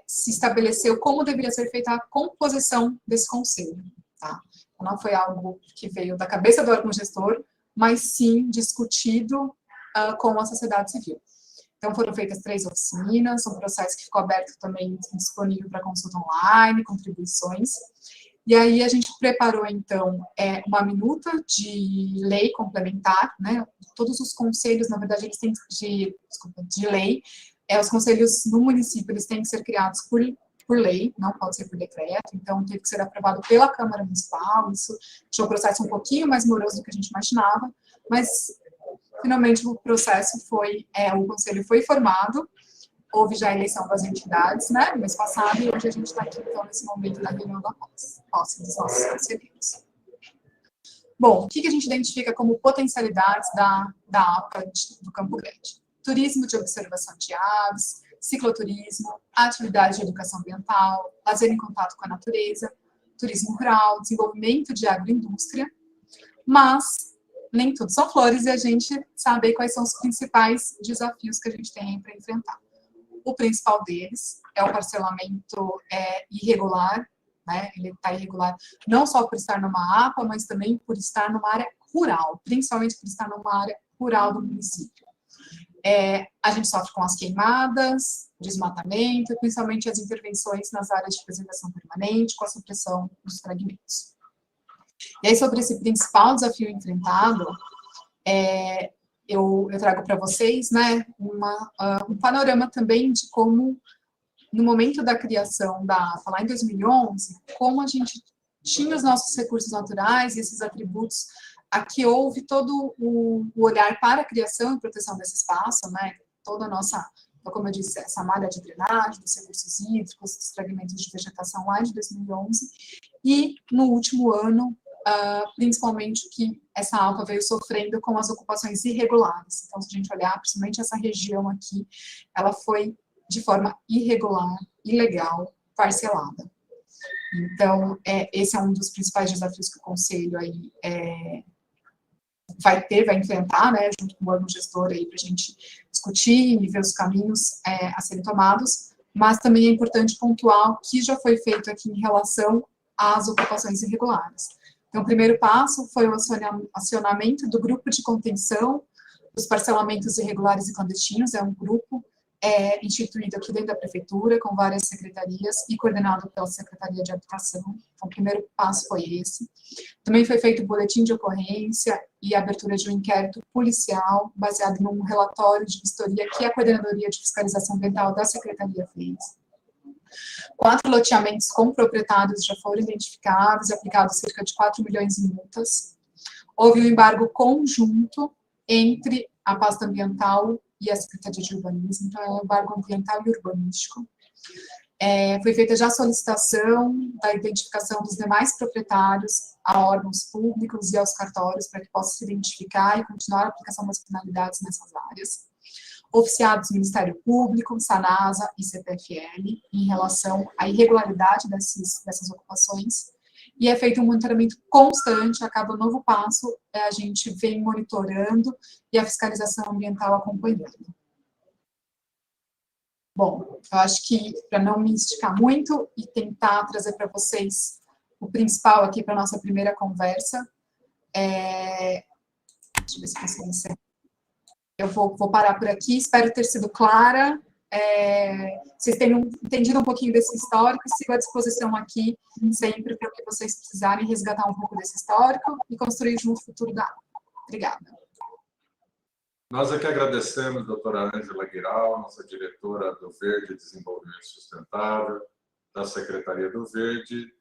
se estabeleceu como deveria ser feita a composição desse conselho, tá? Não foi algo que veio da cabeça do órgão gestor, mas sim discutido com a sociedade civil. Então, foram feitas 3 oficinas, um processo que ficou aberto também, disponível para consulta online, contribuições. E aí, a gente preparou, então, uma minuta de lei complementar, né? Todos os conselhos, na verdade, eles têm de lei. Os conselhos no município, eles têm que ser criados por lei, não pode ser por decreto, então teve que ser aprovado pela Câmara Municipal. Isso deixou o processo um pouquinho mais moroso do que a gente imaginava, mas finalmente o processo foi, o conselho foi formado, houve já a eleição das entidades, né, no mês passado, e hoje a gente está aqui, então, nesse momento da reunião da posse dos nossos conselheiros. Bom, o que a gente identifica como potencialidades da APA do Campo Grande? Turismo de observação de aves, cicloturismo, atividade de educação ambiental, lazer em contato com a natureza, turismo rural, desenvolvimento de agroindústria, mas nem tudo são flores e a gente sabe quais são os principais desafios que a gente tem para enfrentar. O principal deles é o parcelamento irregular, né? Ele está irregular não só por estar numa APA, mas também por estar numa área rural, principalmente por estar numa área rural do município. A gente sofre com as queimadas, desmatamento, principalmente as intervenções nas áreas de preservação permanente, com a supressão dos fragmentos. E aí, sobre esse principal desafio enfrentado, eu trago para vocês, né, um panorama também de como, no momento da criação da APA, lá em 2011, como a gente tinha os nossos recursos naturais e esses atributos. Aqui houve todo o olhar para a criação e proteção desse espaço, né? Toda a nossa, como eu disse, essa malha de drenagem, dos recursos hídricos, dos fragmentos de vegetação lá de 2011, e no último ano, principalmente, que essa APA veio sofrendo com as ocupações irregulares. Então, se a gente olhar, principalmente essa região aqui, ela foi de forma irregular, ilegal, parcelada. Então, esse é um dos principais desafios que o Conselho aí vai enfrentar, né, junto com o órgão gestor aí, para a gente discutir e ver os caminhos a serem tomados, mas também é importante pontuar o que já foi feito aqui em relação às ocupações irregulares. Então, o primeiro passo foi o acionamento do grupo de contenção dos parcelamentos irregulares e clandestinos, é um grupo instituído aqui dentro da prefeitura, com várias secretarias e coordenado pela Secretaria de Habitação. Então, o primeiro passo foi esse. Também foi feito o boletim de ocorrência e a abertura de um inquérito policial, baseado num relatório de vistoria que a Coordenadoria de Fiscalização Ambiental da Secretaria fez. 4 loteamentos com proprietários já foram identificados e aplicados cerca de 4 milhões em multas. Houve um embargo conjunto entre a pasta ambiental e a Secretaria de Urbanismo, então é um embargo ambiental e urbanístico. Foi feita já a solicitação da identificação dos demais proprietários a órgãos públicos e aos cartórios para que possam se identificar e continuar a aplicação das penalidades nessas áreas. Oficiados do Ministério Público, SANASA e CPFL em relação à irregularidade dessas ocupações, e é feito um monitoramento constante. A cada novo passo, a gente vem monitorando e a fiscalização ambiental acompanhando. Bom, eu acho que, para não me esticar muito e tentar trazer para vocês o principal aqui para a nossa primeira conversa, deixa eu ver se consigo encerrar. Eu vou parar por aqui, espero ter sido clara. Vocês tenham entendido um pouquinho desse histórico, sigo à disposição aqui sempre para o que vocês precisarem resgatar um pouco desse histórico e construir junto o futuro da área. Obrigada. Nós aqui agradecemos a doutora Ângela Guiral, nossa diretora do Verde Desenvolvimento Sustentável, da Secretaria do Verde,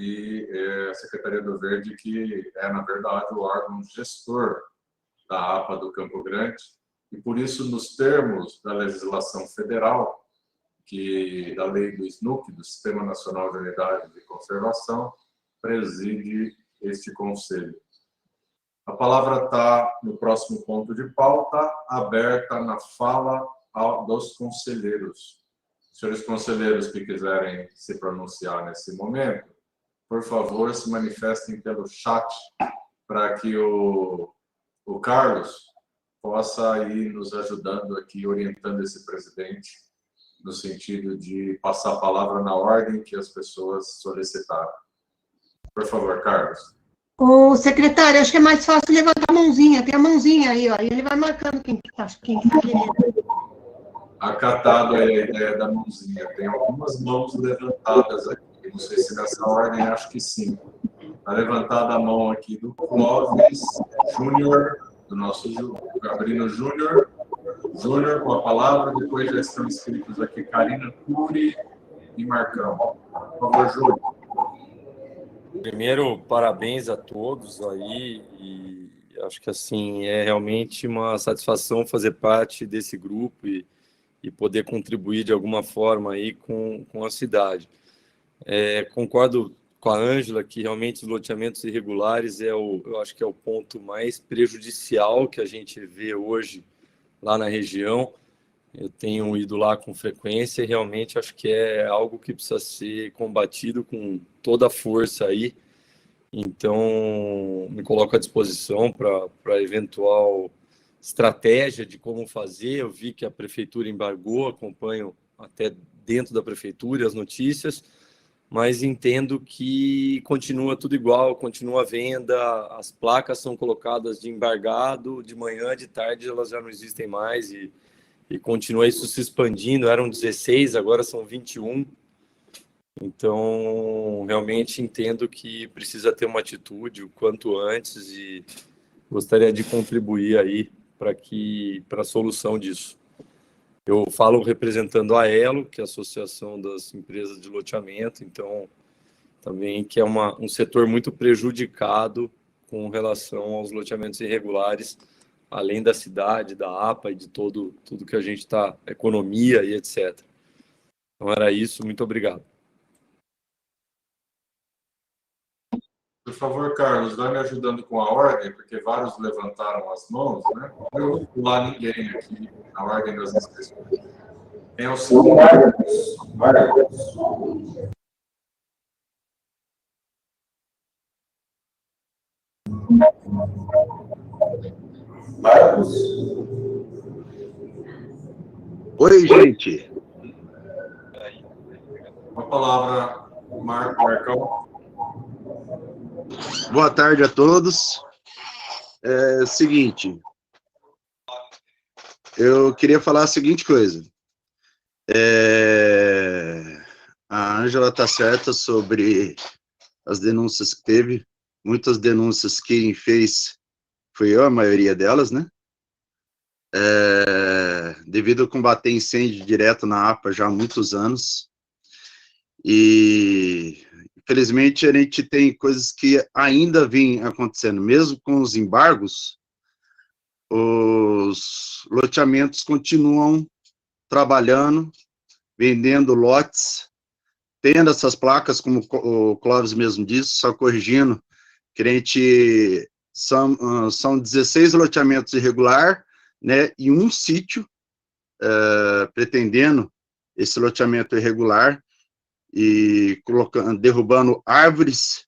e a Secretaria do Verde, que é, na verdade, o órgão gestor da APA do Campo Grande, e por isso, nos termos da legislação federal, da lei do SNUC, do Sistema Nacional de Unidades de Conservação, preside este conselho. A palavra está no próximo ponto de pauta, aberta na fala dos conselheiros. Senhores conselheiros que quiserem se pronunciar nesse momento, por favor, se manifestem pelo chat para que o Carlos possa ir nos ajudando aqui, orientando esse presidente, no sentido de passar a palavra na ordem que as pessoas solicitaram. Por favor, Carlos. Ô, secretário, acho que é mais fácil levantar a mãozinha. Tem a mãozinha aí, ó. E ele vai marcando quem está querendo. Acatado a ideia da mãozinha. Tem algumas mãos levantadas aqui. Não sei se nessa ordem, acho que sim. Está levantada a mão aqui do Clóvis Júnior, do nosso Gabriel Júnior. Júnior, com a palavra. Depois já estão inscritos aqui Karina Cury e Marcão. Por favor, Júnior. Primeiro, parabéns a todos aí, e acho que assim é realmente uma satisfação fazer parte desse grupo e poder contribuir de alguma forma aí com a cidade. Concordo com a Ângela que realmente os loteamentos irregulares eu acho que é o ponto mais prejudicial que a gente vê hoje lá na região. Eu tenho ido lá com frequência e realmente acho que é algo que precisa ser combatido com toda a força aí. Então, me coloco à disposição para eventual estratégia de como fazer. Eu vi que a prefeitura embargou, acompanho até dentro da prefeitura as notícias, mas entendo que continua tudo igual, continua a venda, as placas são colocadas de embargado, de manhã, de tarde elas já não existem mais e continua isso se expandindo. Eram 16, agora são 21. Então, realmente entendo que precisa ter uma atitude o quanto antes e gostaria de contribuir aí para a solução disso. Eu falo representando a ELO, que é a Associação das Empresas de Loteamento, então também que é um setor muito prejudicado com relação aos loteamentos irregulares, além da cidade, da APA e de tudo que a gente está, economia e etc. Então era isso, muito obrigado. Por favor, Carlos, vai me ajudando com a ordem, porque vários levantaram as mãos, né? Eu não vou pular ninguém aqui na ordem das inscrições. Quem é o segundo? Marcos. Marcos. Oi, gente. Com a palavra, Marcão. Boa tarde a todos. Seguinte, eu queria falar a seguinte coisa. A Ângela está certa sobre as denúncias que teve. Muitas denúncias que quem fez foi eu, a maioria delas, né? Devido a combater incêndio direto na APA já há muitos anos. E, infelizmente, a gente tem coisas que ainda vêm acontecendo. Mesmo com os embargos, os loteamentos continuam trabalhando vendendo lotes, tendo essas placas, como o Clóvis mesmo disse, só corrigindo, que a gente são 16 loteamentos irregular, né, e um sítio pretendendo esse loteamento irregular e derrubando árvores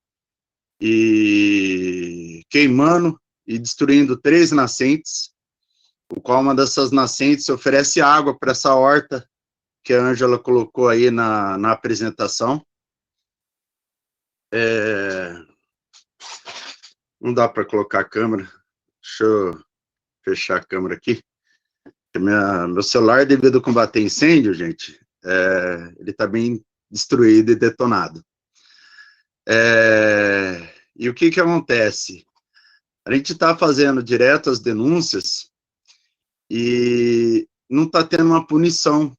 e queimando e destruindo 3 nascentes, o qual uma dessas nascentes oferece água para essa horta que a Ângela colocou aí na apresentação. Não dá para colocar a câmera. Deixa eu fechar a câmera aqui. Meu celular, devido a combater incêndio, gente, ele está bem destruído e detonado. E o que acontece? A gente está fazendo direto as denúncias e não está tendo uma punição,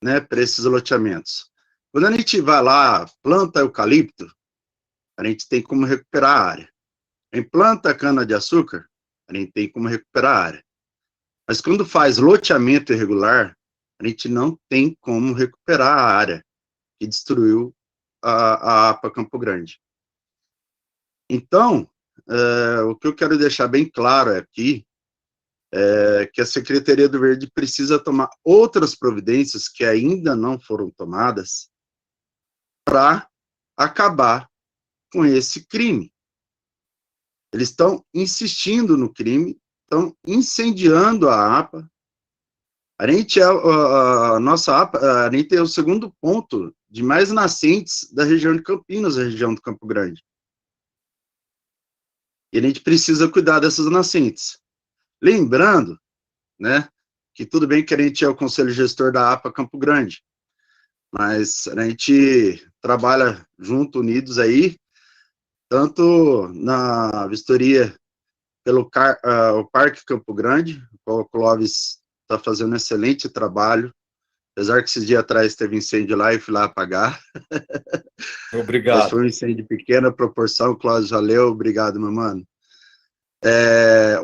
né, para esses loteamentos. Quando a gente vai lá, planta eucalipto, a gente tem como recuperar a área. A gente planta cana-de-açúcar, a gente tem como recuperar a área. Mas quando faz loteamento irregular, a gente não tem como recuperar a área que destruiu a APA Campo Grande. Então, o que eu quero deixar bem claro aqui é que a Secretaria do Verde precisa tomar outras providências que ainda não foram tomadas para acabar com esse crime. Eles estão insistindo no crime, estão incendiando a APA. A gente a nossa APA, a gente é o segundo ponto de mais nascentes da região de Campinas, a região do Campo Grande. E a gente precisa cuidar dessas nascentes. Lembrando, né, que tudo bem que a gente é o conselho gestor da APA Campo Grande, mas a gente trabalha junto, unidos aí, tanto na vistoria pelo o Parque Campo Grande, o Clóvis está fazendo um excelente trabalho, apesar que esse dia atrás teve incêndio lá e fui lá apagar. Obrigado. Mas foi um incêndio de pequena proporção, Clóvis, valeu, obrigado, meu mano.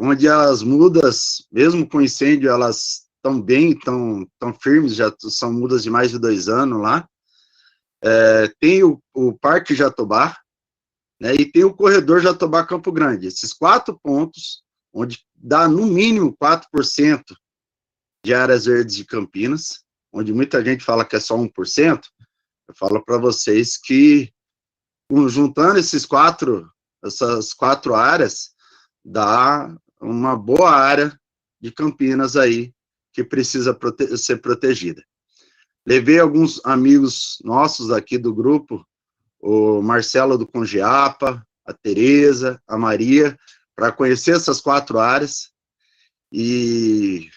Onde as mudas, mesmo com incêndio, elas estão bem, estão firmes, já são mudas de mais de 2 anos lá. Tem o Parque Jatobá, né, e tem o corredor Jatobá-Campo Grande. Esses 4 pontos, onde dá no mínimo 4% de áreas verdes de Campinas, onde muita gente fala que é só 1%, eu falo para vocês que, juntando essas 4 áreas, dá uma boa área de Campinas aí, que precisa ser protegida. Levei alguns amigos nossos aqui do grupo, o Marcelo do Congeapa, a Tereza, a Maria, para conhecer essas 4 áreas, e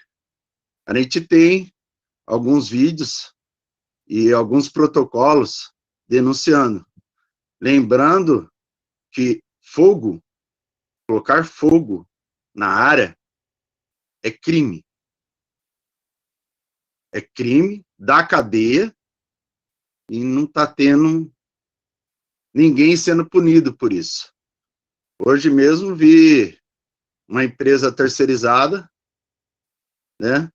a gente tem alguns vídeos e alguns protocolos denunciando. Lembrando que colocar fogo na área é crime. É crime da cadeia e não está tendo ninguém sendo punido por isso. Hoje mesmo vi uma empresa terceirizada, né,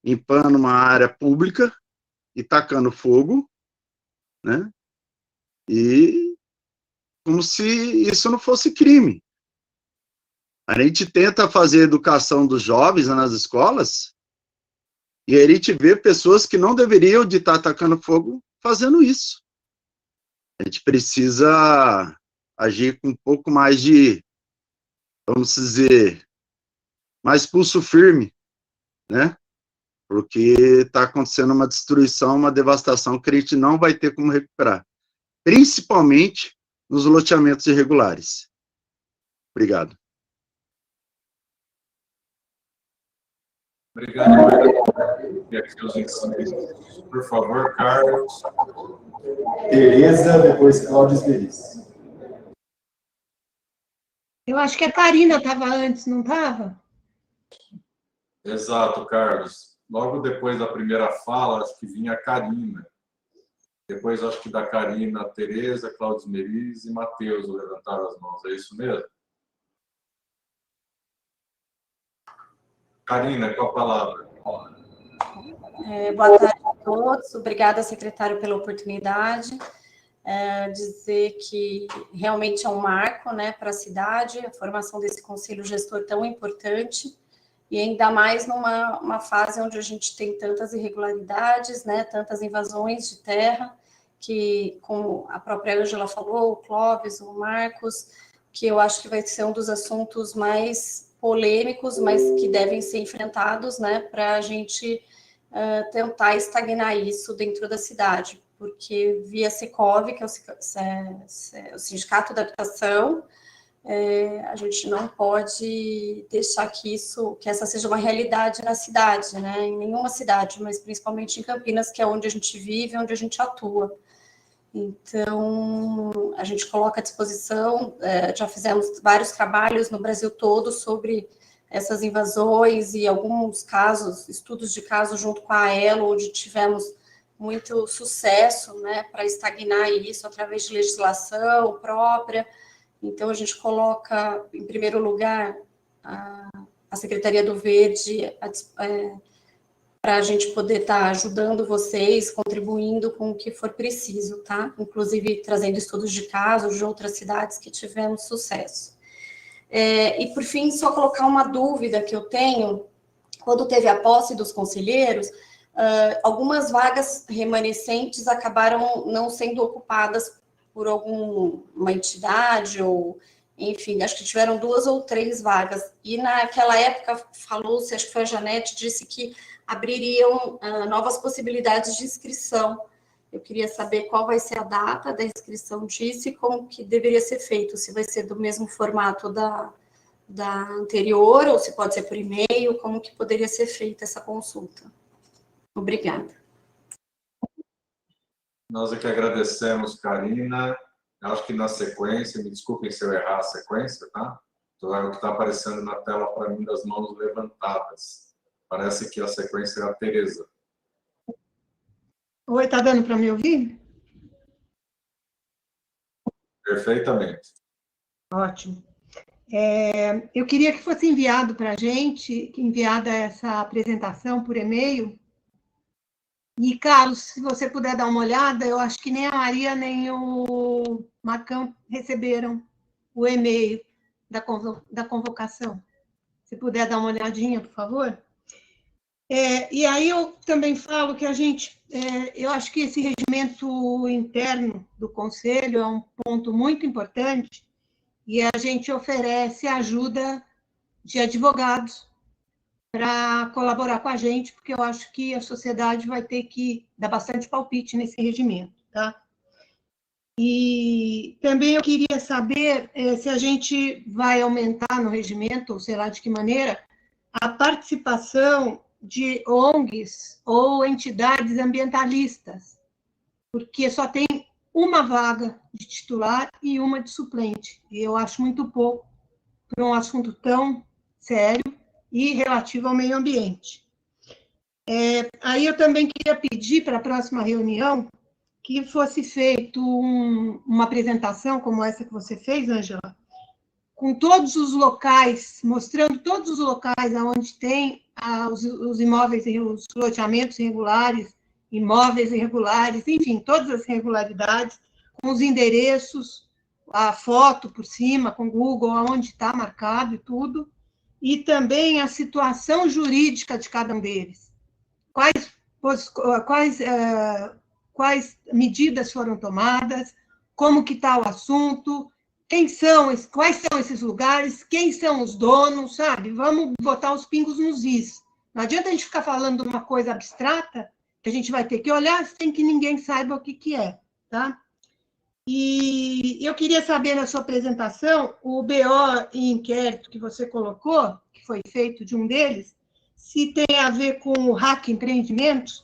limpando uma área pública e tacando fogo, né, e como se isso não fosse crime. A gente tenta fazer educação dos jovens nas escolas e a gente vê pessoas que não deveriam de estar atacando fogo fazendo isso. A gente precisa agir com um pouco mais de, vamos dizer, mais pulso firme, né? Porque está acontecendo uma destruição, uma devastação que a gente não vai ter como recuperar, principalmente nos loteamentos irregulares. Obrigado. Obrigado. E aqui os ensinos. Por favor, Carlos. Tereza, depois Cláudio Esmeriz. Eu acho que a Karina estava antes, não estava? Exato, Carlos. Logo depois da primeira fala, acho que vinha a Karina. Depois, acho que da Karina, a Tereza, Cláudio Esmeriz e Matheus levantaram as mãos. É isso mesmo? Karina, com a palavra. Boa tarde a todos. Obrigada, secretário, pela oportunidade. Dizer que realmente é um marco, né, para a cidade, a formação desse conselho gestor tão importante, e ainda mais numa fase onde a gente tem tantas irregularidades, né, tantas invasões de terra, que, como a própria Ângela falou, o Clóvis, o Marcos, que eu acho que vai ser um dos assuntos mais polêmicos, mas que devem ser enfrentados, né, para a gente tentar estagnar isso dentro da cidade, porque via Secov, que é o Sindicato da Habitação, a gente não pode deixar que essa seja uma realidade na cidade, né, em nenhuma cidade, mas principalmente em Campinas, que é onde a gente vive, onde a gente atua. Então, a gente coloca à disposição, já fizemos vários trabalhos no Brasil todo sobre essas invasões e alguns casos, estudos de casos junto com a AELO, onde tivemos muito sucesso, né, para estagnar isso através de legislação própria. Então, a gente coloca, em primeiro lugar, a Secretaria do Verde para a gente poder estar ajudando vocês, contribuindo com o que for preciso, tá? Inclusive trazendo estudos de casos de outras cidades que tivemos sucesso. E, por fim, só colocar uma dúvida que eu tenho. Quando teve a posse dos conselheiros, algumas vagas remanescentes acabaram não sendo ocupadas por alguma entidade, ou, enfim, acho que tiveram 2 ou 3 vagas. E, naquela época, falou-se, acho que foi a Janete, disse que abririam novas possibilidades de inscrição. Eu queria saber qual vai ser a data da inscrição disso e como que deveria ser feito, se vai ser do mesmo formato da anterior, ou se pode ser por e-mail, como que poderia ser feita essa consulta. Obrigada. Nós é que agradecemos, Karina. Acho que na sequência, me desculpem se eu errar a sequência, tá? Então, é o que está aparecendo na tela para mim das mãos levantadas. Parece que a sequência é a Tereza. Oi, tá dando para me ouvir? Perfeitamente. Ótimo. Eu queria que fosse enviado para a gente, enviada essa apresentação por e-mail. E, Carlos, se você puder dar uma olhada, eu acho que nem a Maria nem o Marcão receberam o e-mail da convocação. Se puder dar uma olhadinha, por favor. E aí eu também falo que eu acho que esse regimento interno do Conselho é um ponto muito importante, e a gente oferece ajuda de advogados para colaborar com a gente, porque eu acho que a sociedade vai ter que dar bastante palpite nesse regimento, tá? E também eu queria saber se a gente vai aumentar no regimento, ou sei lá de que maneira, a participação de ONGs ou entidades ambientalistas, porque só tem uma vaga de titular e uma de suplente, e eu acho muito pouco para um assunto tão sério e relativo ao meio ambiente. Aí eu também queria pedir para a próxima reunião que fosse feita uma apresentação como essa que você fez, Ângela, com todos os locais, mostrando todos os locais onde tem os imóveis, os loteamentos irregulares, imóveis irregulares, enfim, todas as irregularidades, com os endereços, a foto por cima, com o Google, onde está marcado e tudo, e também a situação jurídica de cada um deles. Quais medidas foram tomadas, como que está o assunto, quais são esses lugares, quem são os donos, sabe? Vamos botar os pingos nos is. Não adianta a gente ficar falando uma coisa abstrata, que a gente vai ter que olhar sem que ninguém saiba o que é, tá? E eu queria saber, na sua apresentação, o BO e inquérito que você colocou, que foi feito de um deles, se tem a ver com o Hack Empreendimentos,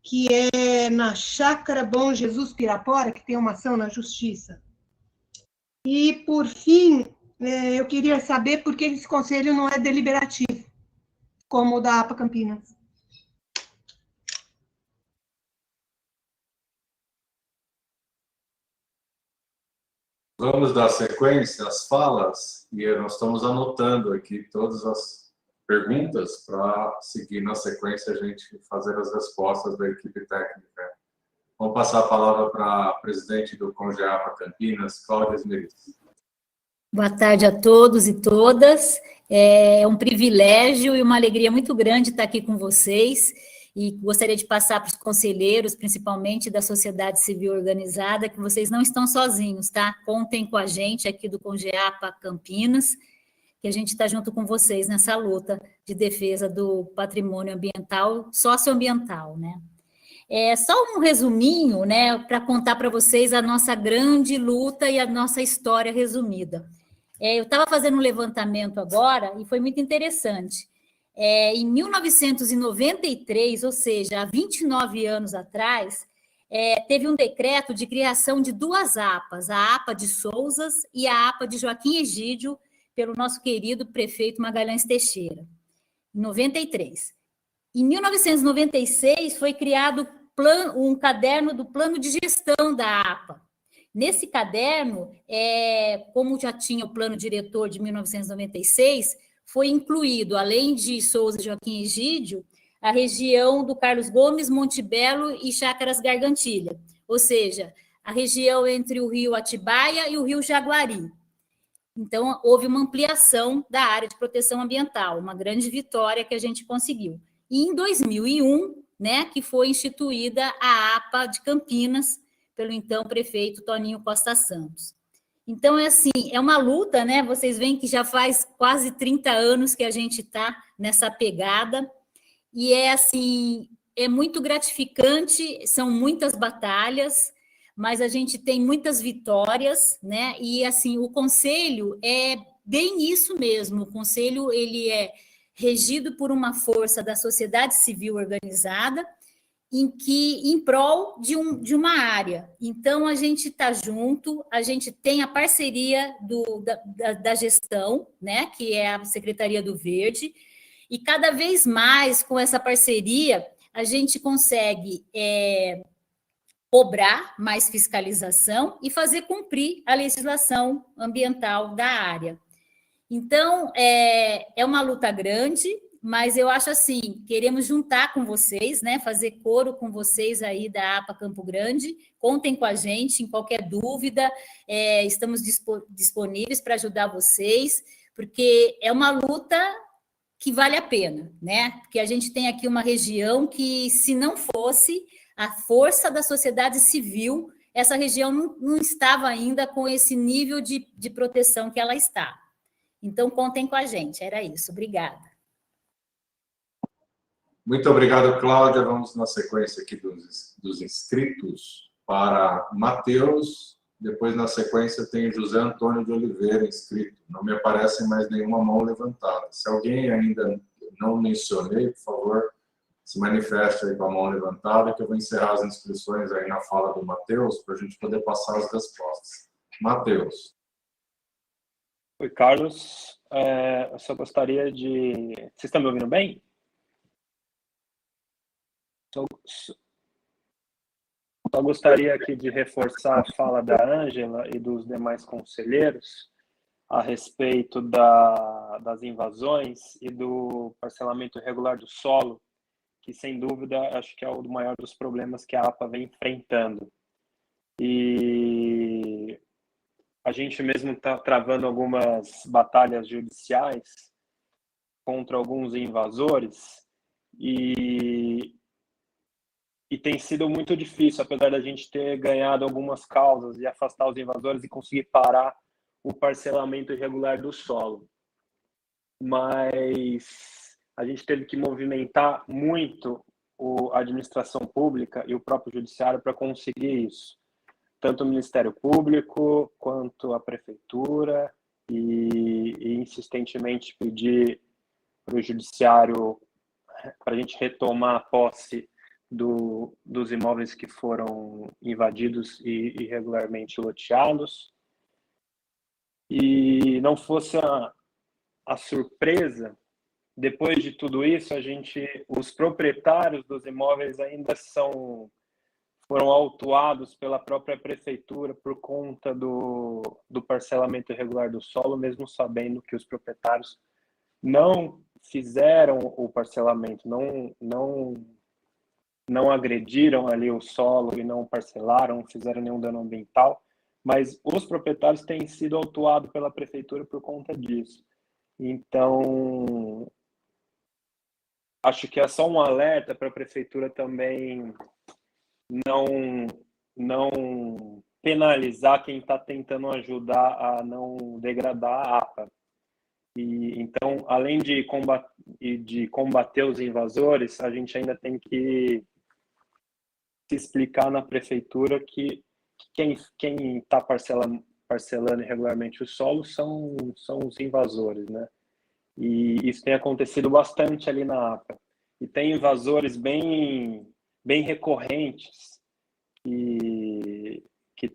que é na Chácara Bom Jesus Pirapora, que tem uma ação na Justiça. E, por fim, eu queria saber por que esse conselho não é deliberativo, como o da APA Campinas. Vamos dar sequência às falas, e nós estamos anotando aqui todas as perguntas para seguir na sequência a gente fazer as respostas da equipe técnica. Vamos passar a palavra para a presidente do CONGEAPA Campinas, Cláudia Esmeriz. Boa tarde a todos e todas. É um privilégio e uma alegria muito grande estar aqui com vocês. E gostaria de passar para os conselheiros, principalmente da sociedade civil organizada, que vocês não estão sozinhos, tá? Contem com a gente aqui do CONGEAPA Campinas, que a gente está junto com vocês nessa luta de defesa do patrimônio ambiental, socioambiental, né? Só um resuminho, né, para contar para vocês a nossa grande luta e a nossa história resumida. Eu estava fazendo um levantamento agora e foi muito interessante. Em 1993, ou seja, há 29 anos atrás, teve um decreto de criação de duas APAs, a APA de Sousas e a APA de Joaquim Egídio, pelo nosso querido prefeito Magalhães Teixeira, em 93. Em 1996, foi criado um caderno do plano de gestão da APA. Nesse caderno, como já tinha o plano diretor de 1996, foi incluído, além de Souza e Joaquim Egídio, a região do Carlos Gomes, Monte Belo e Chácaras Gargantilha, ou seja, a região entre o rio Atibaia e o rio Jaguari. Então, houve uma ampliação da área de proteção ambiental, uma grande vitória que a gente conseguiu. E em 2001, né, que foi instituída a APA de Campinas, pelo então prefeito Toninho Costa Santos. Então, é uma luta, né? Vocês veem que já faz quase 30 anos que a gente está nessa pegada, e é muito gratificante, são muitas batalhas, mas a gente tem muitas vitórias, né? E, o Conselho é bem isso mesmo, o Conselho, ele é regido por uma força da sociedade civil organizada, em prol de uma área. Então, a gente está junto, a gente tem a parceria da gestão, né, que é a Secretaria do Verde, e cada vez mais, com essa parceria, a gente consegue cobrar mais fiscalização e fazer cumprir a legislação ambiental da área. Então, é uma luta grande, mas eu acho queremos juntar com vocês, né, fazer coro com vocês aí da APA Campo Grande, contem com a gente em qualquer dúvida, estamos disponíveis para ajudar vocês, porque é uma luta que vale a pena, né, porque a gente tem aqui uma região que, se não fosse a força da sociedade civil, essa região não estava ainda com esse nível de proteção que ela está. Então, contem com a gente, era isso, obrigada. Muito obrigado, Cláudia. Vamos na sequência aqui dos inscritos para Matheus. Depois, na sequência, tem José Antônio de Oliveira inscrito. Não me aparece mais nenhuma mão levantada. Se alguém ainda não mencionei, por favor, se manifeste aí com a mão levantada, que eu vou encerrar as inscrições aí na fala do Matheus, para a gente poder passar as respostas. Matheus. Oi, Carlos. Eu só gostaria de... Vocês estão me ouvindo bem? Só gostaria aqui de reforçar a fala da Ângela e dos demais conselheiros a respeito das invasões e do parcelamento irregular do solo, que, sem dúvida, acho que é o maior dos problemas que a APA vem enfrentando. E a gente mesmo está travando algumas batalhas judiciais contra alguns invasores e tem sido muito difícil, apesar da gente ter ganhado algumas causas e afastar os invasores e conseguir parar o parcelamento irregular do solo. Mas a gente teve que movimentar muito a administração pública e o próprio judiciário para conseguir isso. Tanto o Ministério Público quanto a Prefeitura e insistentemente pedir para o judiciário para a gente retomar a posse dos imóveis que foram invadidos e irregularmente loteados. E não fosse a surpresa, depois de tudo isso, os proprietários dos imóveis ainda foram autuados pela própria prefeitura por conta do parcelamento irregular do solo, mesmo sabendo que os proprietários não fizeram o parcelamento, não agrediram ali o solo e não parcelaram, não fizeram nenhum dano ambiental, mas os proprietários têm sido autuados pela prefeitura por conta disso. Então, acho que é só um alerta para a prefeitura também não penalizar quem está tentando ajudar a não degradar a APA. E, então, além de combater os invasores, a gente ainda tem que se explicar na prefeitura que quem está parcelando irregularmente o solo são os invasores, né? E isso tem acontecido bastante ali na APA. E tem invasores bem recorrentes que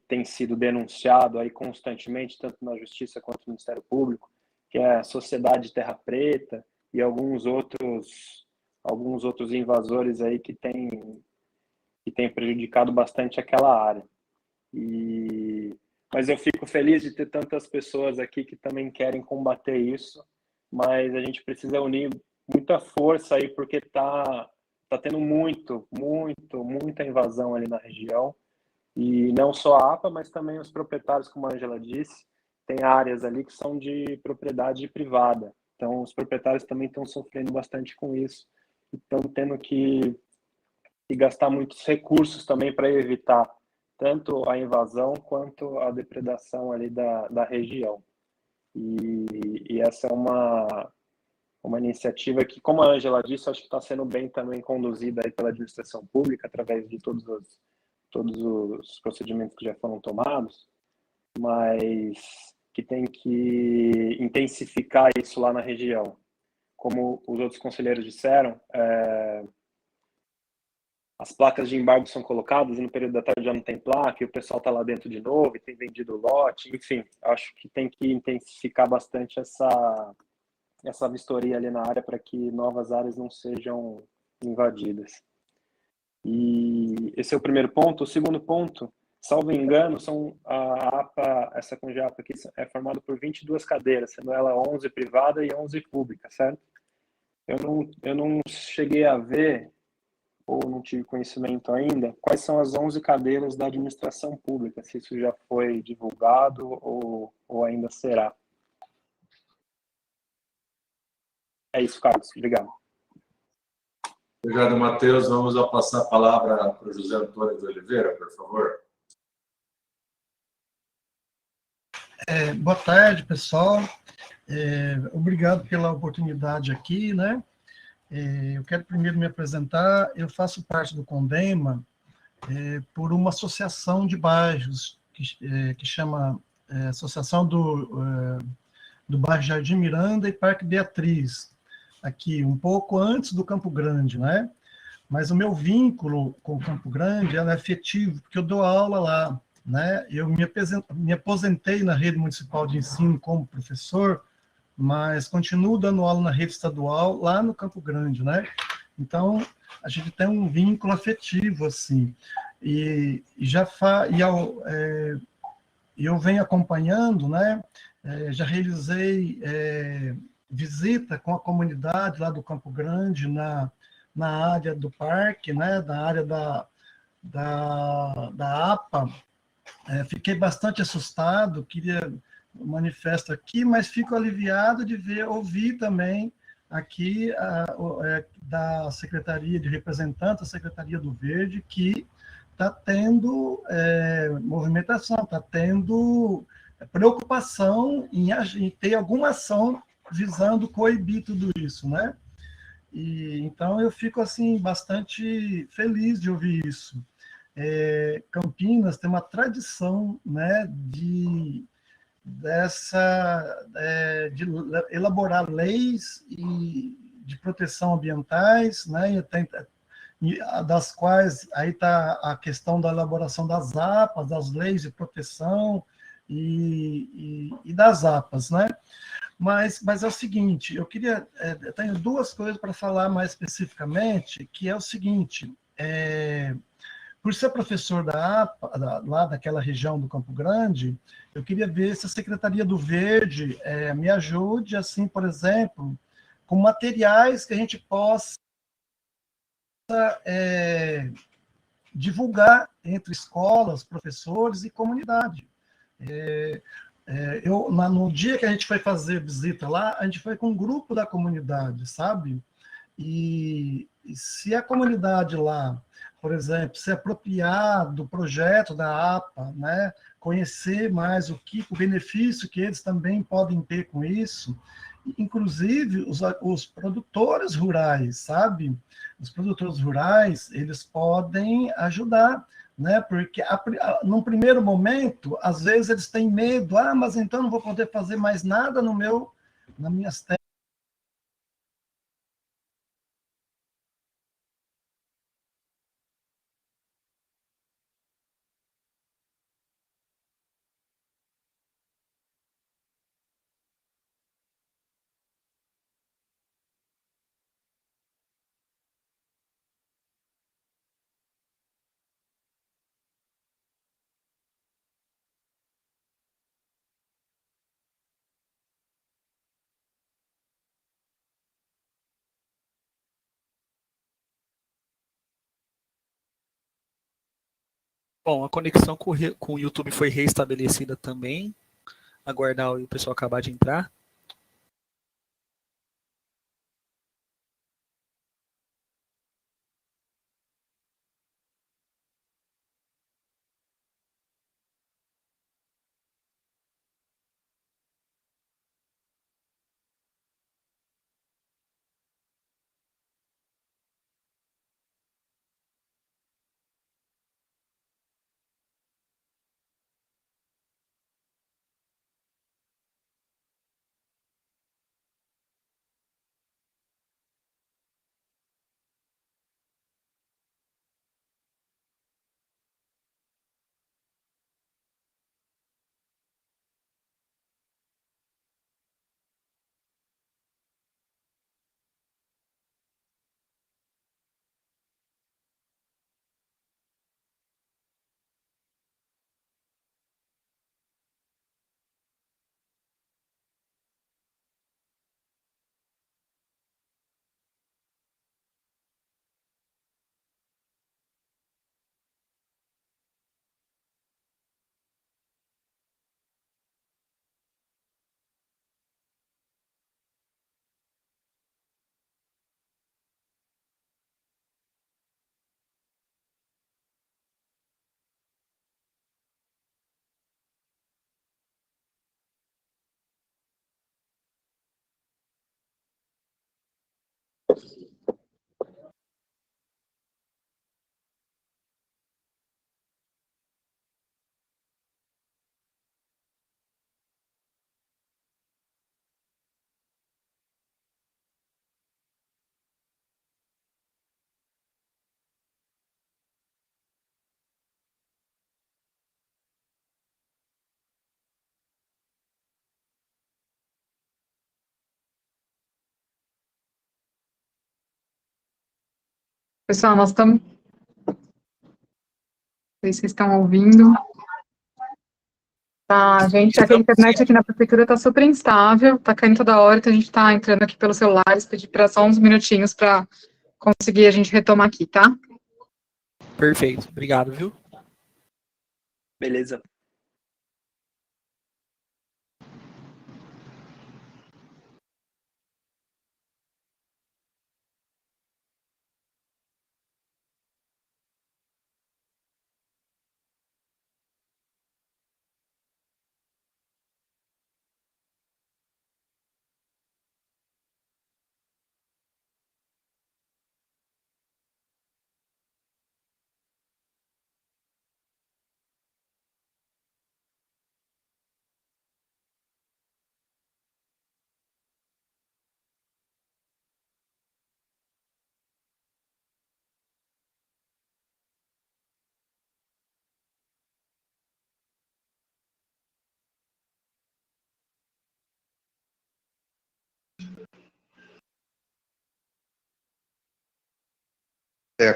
tem sido denunciado aí constantemente, tanto na Justiça quanto no Ministério Público, que é a Sociedade Terra Preta e alguns outros invasores aí que têm prejudicado bastante aquela área. Mas eu fico feliz de ter tantas pessoas aqui que também querem combater isso, mas a gente precisa unir muita força aí, porque tá tendo muita invasão ali na região, e não só a APA, mas também os proprietários, como a Ângela disse, tem áreas ali que são de propriedade privada, então os proprietários também estão sofrendo bastante com isso, e estão tendo que gastar muitos recursos também para evitar tanto a invasão quanto a depredação ali da região. E essa é uma iniciativa que, como a Ângela disse, acho que está sendo bem também conduzida aí pela administração pública, através de todos os procedimentos que já foram tomados, mas que tem que intensificar isso lá na região. Como os outros conselheiros disseram, as placas de embargo são colocadas e no período da tarde já não tem placa, e o pessoal está lá dentro de novo e tem vendido lote, enfim, acho que tem que intensificar bastante essa vistoria ali na área para que novas áreas não sejam invadidas. E esse é o primeiro ponto. O segundo ponto, salvo engano, a APA, essa CONGEAPA aqui é formada por 22 cadeiras, sendo ela 11 privada e 11 pública, certo? Eu não cheguei a ver, ou não tive conhecimento ainda, quais são as 11 cadeiras da administração pública, se isso já foi divulgado ou ainda será. É isso, Carlos. Obrigado. Obrigado, Matheus. Vamos passar a palavra para o José Antônio de Oliveira, por favor. Boa tarde, pessoal. Obrigado pela oportunidade aqui, né? Eu quero primeiro me apresentar. Eu faço parte do CONDEMA por uma associação de bairros que chama Associação do Bairro Jardim Miranda e Parque Beatriz, aqui um pouco antes do Campo Grande, né? Mas o meu vínculo com o Campo Grande é afetivo, porque eu dou aula lá, né? Eu me aposentei na rede municipal de ensino como professor, mas continuo dando aula na rede estadual lá no Campo Grande, né? Então, a gente tem um vínculo afetivo, assim. Eu venho acompanhando, né? Já realizei visita com a comunidade lá do Campo Grande, na área do parque, né? Na área da APA. Fiquei bastante assustado, queria manifesto aqui, mas fico aliviado de ouvir também aqui da Secretaria de Representante, a Secretaria do Verde, que está tendo movimentação, está tendo preocupação em ter alguma ação visando coibir tudo isso, né? Então eu fico assim bastante feliz de ouvir isso. Campinas tem uma tradição, né, de elaborar leis de proteção ambientais, né, das quais aí está a questão da elaboração das APAs, das leis de proteção e das APAs, né? Mas é o seguinte, eu tenho duas coisas para falar mais especificamente, que é o seguinte, por ser professor da APA, lá daquela região do Campo Grande, eu queria ver se a Secretaria do Verde me ajude, assim, por exemplo, com materiais que a gente possa divulgar entre escolas, professores e comunidade. No dia que a gente foi fazer visita lá, a gente foi com um grupo da comunidade, sabe? E se a comunidade lá, por exemplo, se apropriar do projeto da APA, né, conhecer mais o benefício que eles também podem ter com isso, inclusive os produtores rurais, sabe? Os produtores rurais, eles podem ajudar, né? Porque num primeiro momento, às vezes eles têm medo, mas então não vou poder fazer mais nada nas minhas terras. Bom, a conexão com o YouTube foi reestabelecida também. Aguardar o pessoal acabar de entrar. Pessoal, nós estamos... Não sei se vocês estão ouvindo. Tá, gente, a internet aqui na prefeitura está super instável, está caindo toda hora, então a gente está entrando aqui pelos celulares, pedir para só uns minutinhos para conseguir a gente retomar aqui, tá? Perfeito, obrigado, viu? Beleza.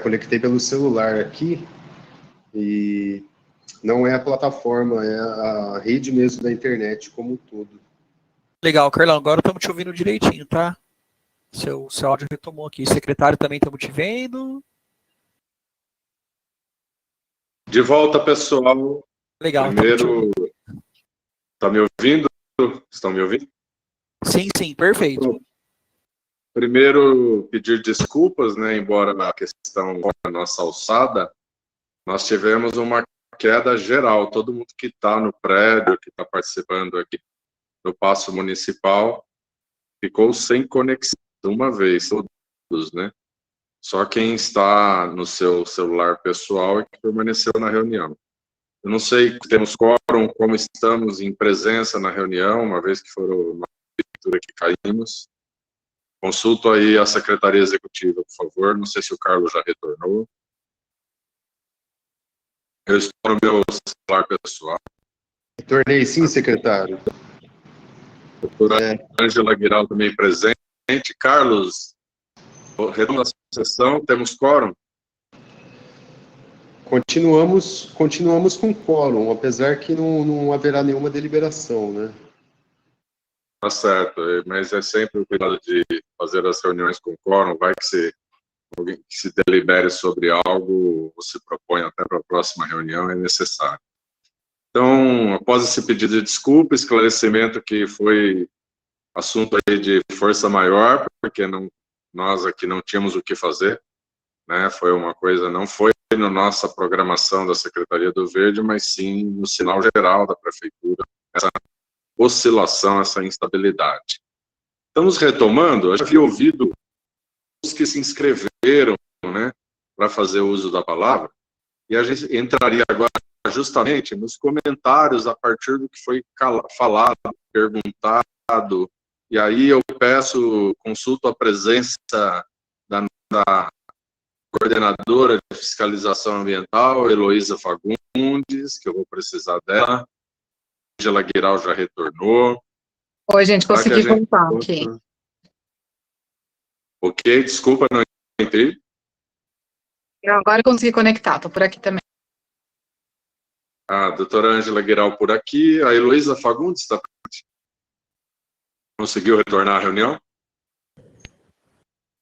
Conectei pelo celular aqui e não é a plataforma, é a rede mesmo da internet como um todo. Legal, Carlão, agora estamos te ouvindo direitinho, tá? Seu áudio retomou aqui. Secretário, também estamos te vendo. De volta, pessoal. Legal. Primeiro, está me ouvindo? Estão me ouvindo? Sim, perfeito. Primeiro, pedir desculpas, né? Embora a questão da nossa alçada, nós tivemos uma queda geral. Todo mundo que está no prédio, que está participando aqui do Paço Municipal, ficou sem conexão uma vez, todos, né? Só quem está no seu celular pessoal é que permaneceu na reunião. Eu não sei se temos quórum, como estamos em presença na reunião, uma vez que foram na leitura que caímos. Consulto aí a Secretaria Executiva, por favor. Não sei se o Carlos já retornou. Eu estou no meu celular pessoal. Retornei sim, secretário. Doutora Ângela Guiral também presente. Carlos, retoma a sessão, temos quórum? Continuamos com quórum, apesar que não haverá nenhuma deliberação, né? Tá certo, mas é sempre o cuidado de fazer as reuniões com quórum, vai que alguém que se delibere sobre algo, ou se propõe até para a próxima reunião, é necessário. Então, após esse pedido de desculpa, esclarecimento que foi assunto aí de força maior, porque nós aqui não tínhamos o que fazer, né? Foi uma coisa, não foi na nossa programação da Secretaria do Verde, mas sim no sinal geral da Prefeitura, essa oscilação, essa instabilidade. Estamos retomando, eu já havia ouvido os que se inscreveram, né, para fazer uso da palavra, e a gente entraria agora justamente nos comentários a partir do que foi falado, perguntado, e aí eu consulto a presença da coordenadora de fiscalização ambiental, Heloísa Fagundes, que eu vou precisar dela. Ângela Guiral já retornou. Oi, gente, consegui voltar aqui. Ok, desculpa, não entrei. Eu agora consegui conectar, estou por aqui também. A doutora Ângela Guiral por aqui. A Heloísa Fagundes está presente. Conseguiu retornar à reunião?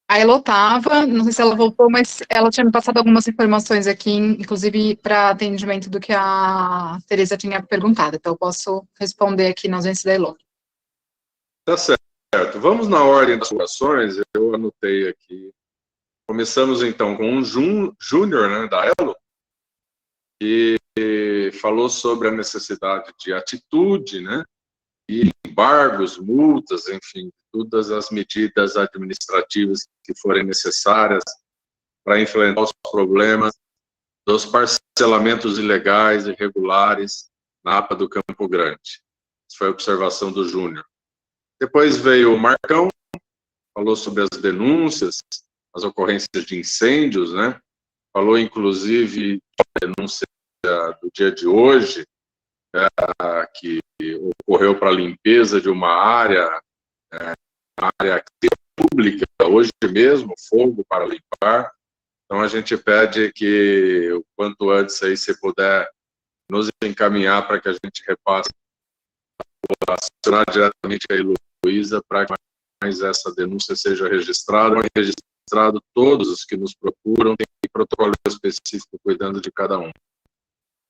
A Elo estava, não sei se ela voltou, mas ela tinha me passado algumas informações aqui, inclusive para atendimento do que a Tereza tinha perguntado, então eu posso responder aqui na ausência da Elo. Tá certo. Vamos na ordem das ações, eu anotei aqui. Começamos então com um Júnior, né, da Elo, que falou sobre a necessidade de atitude, né, e embargos, multas, enfim, todas as medidas administrativas que forem necessárias para enfrentar os problemas dos parcelamentos ilegais e irregulares na APA do Campo Grande. Essa foi a observação do Júnior. Depois veio o Marcão, falou sobre as denúncias, as ocorrências de incêndios, né? Falou, inclusive, da denúncia do dia de hoje, que ocorreu para a limpeza de uma área pública, hoje mesmo, fogo para limpar. Então, a gente pede que, o quanto antes, aí, se puder nos encaminhar para que a gente repasse, acionar diretamente a Heloísa para que mais essa denúncia seja registrada. Registrado todos os que nos procuram, tem protocolo específico cuidando de cada um.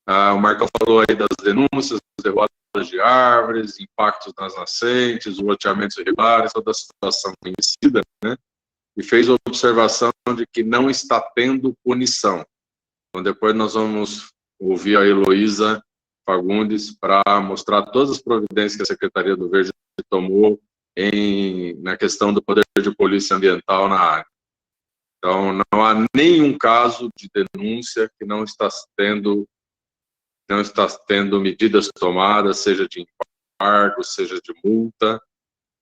O Marcão falou aí das denúncias, derrubadas de árvores, impactos nas nascentes, loteamentos irregulares, toda a situação conhecida, né? E fez a observação de que não está tendo punição. Então, depois nós vamos ouvir a Heloísa Fagundes para mostrar todas as providências que a Secretaria do Verde tomou na questão do poder de polícia ambiental na área. Então, não há nenhum caso de denúncia que não está tendo medidas tomadas, seja de embargo, seja de multa,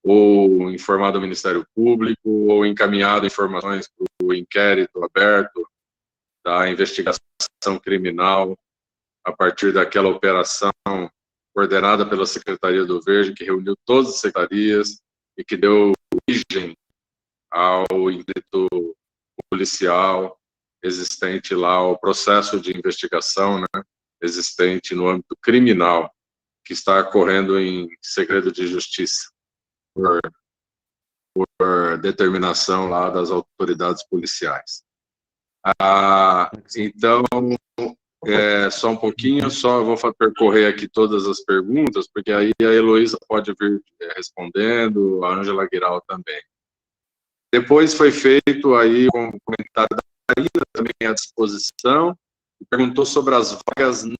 ou informado ao Ministério Público, ou encaminhado informações para o inquérito aberto da investigação criminal, a partir daquela operação coordenada pela Secretaria do Verde, que reuniu todas as secretarias e que deu origem ao inquérito policial existente lá, ao processo de investigação, né, existente no âmbito criminal, que está correndo em segredo de justiça por determinação lá das autoridades policiais. Então, só um pouquinho, eu vou percorrer aqui todas as perguntas, porque aí a Heloísa pode vir respondendo, a Ângela Guiral também. Depois foi feito aí um comentário da Marina, também à disposição, e perguntou sobre as vagas não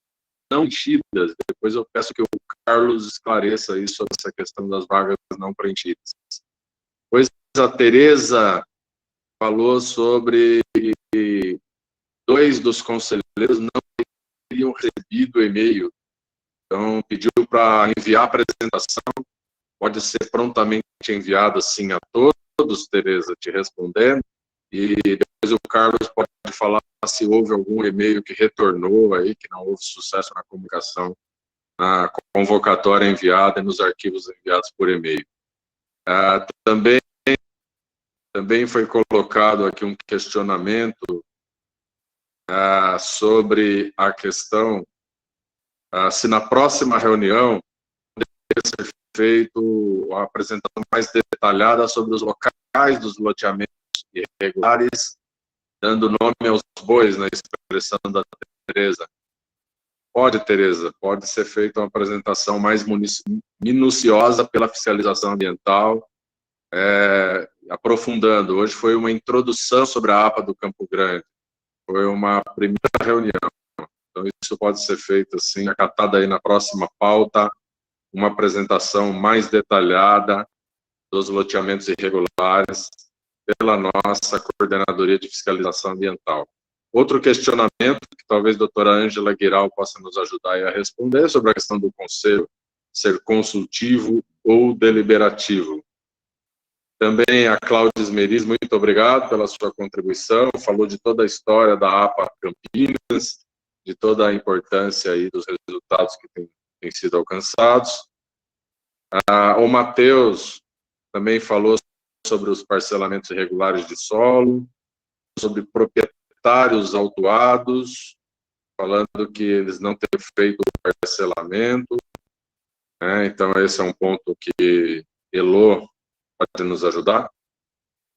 preenchidas. Depois eu peço que o Carlos esclareça aí sobre essa questão das vagas não preenchidas. Depois a Tereza falou sobre 2 dos conselheiros não teriam recebido o e-mail. Então, pediu para enviar a apresentação. Pode ser prontamente enviado, sim, a todos, Tereza, te respondendo. E depois o Carlos pode falar se houve algum e-mail que retornou aí, que não houve sucesso na comunicação, na convocatória enviada e nos arquivos enviados por e-mail. Também foi colocado aqui um questionamento sobre a questão se na próxima reunião poderia ser feito a apresentação mais detalhada sobre os locais dos loteamentos irregulares, dando nome aos bois, na expressão da Tereza. Pode, Tereza, pode ser feita uma apresentação mais minuciosa pela fiscalização ambiental, aprofundando. Hoje foi uma introdução sobre a APA do Campo Grande, foi uma primeira reunião, então isso pode ser feito assim, acatada aí na próxima pauta, uma apresentação mais detalhada dos loteamentos irregulares pela nossa Coordenadoria de Fiscalização Ambiental. Outro questionamento, que talvez a doutora Ângela Guiral possa nos ajudar a responder, sobre a questão do conselho ser consultivo ou deliberativo. Também a Cláudia Esmeriz, muito obrigado pela sua contribuição, falou de toda a história da APA Campinas, de toda a importância aí dos resultados que têm sido alcançados. O Matheus também falou sobre os parcelamentos irregulares de solo, sobre proprietários autuados, falando que eles não têm feito o parcelamento, então esse é um ponto que Elô pode nos ajudar.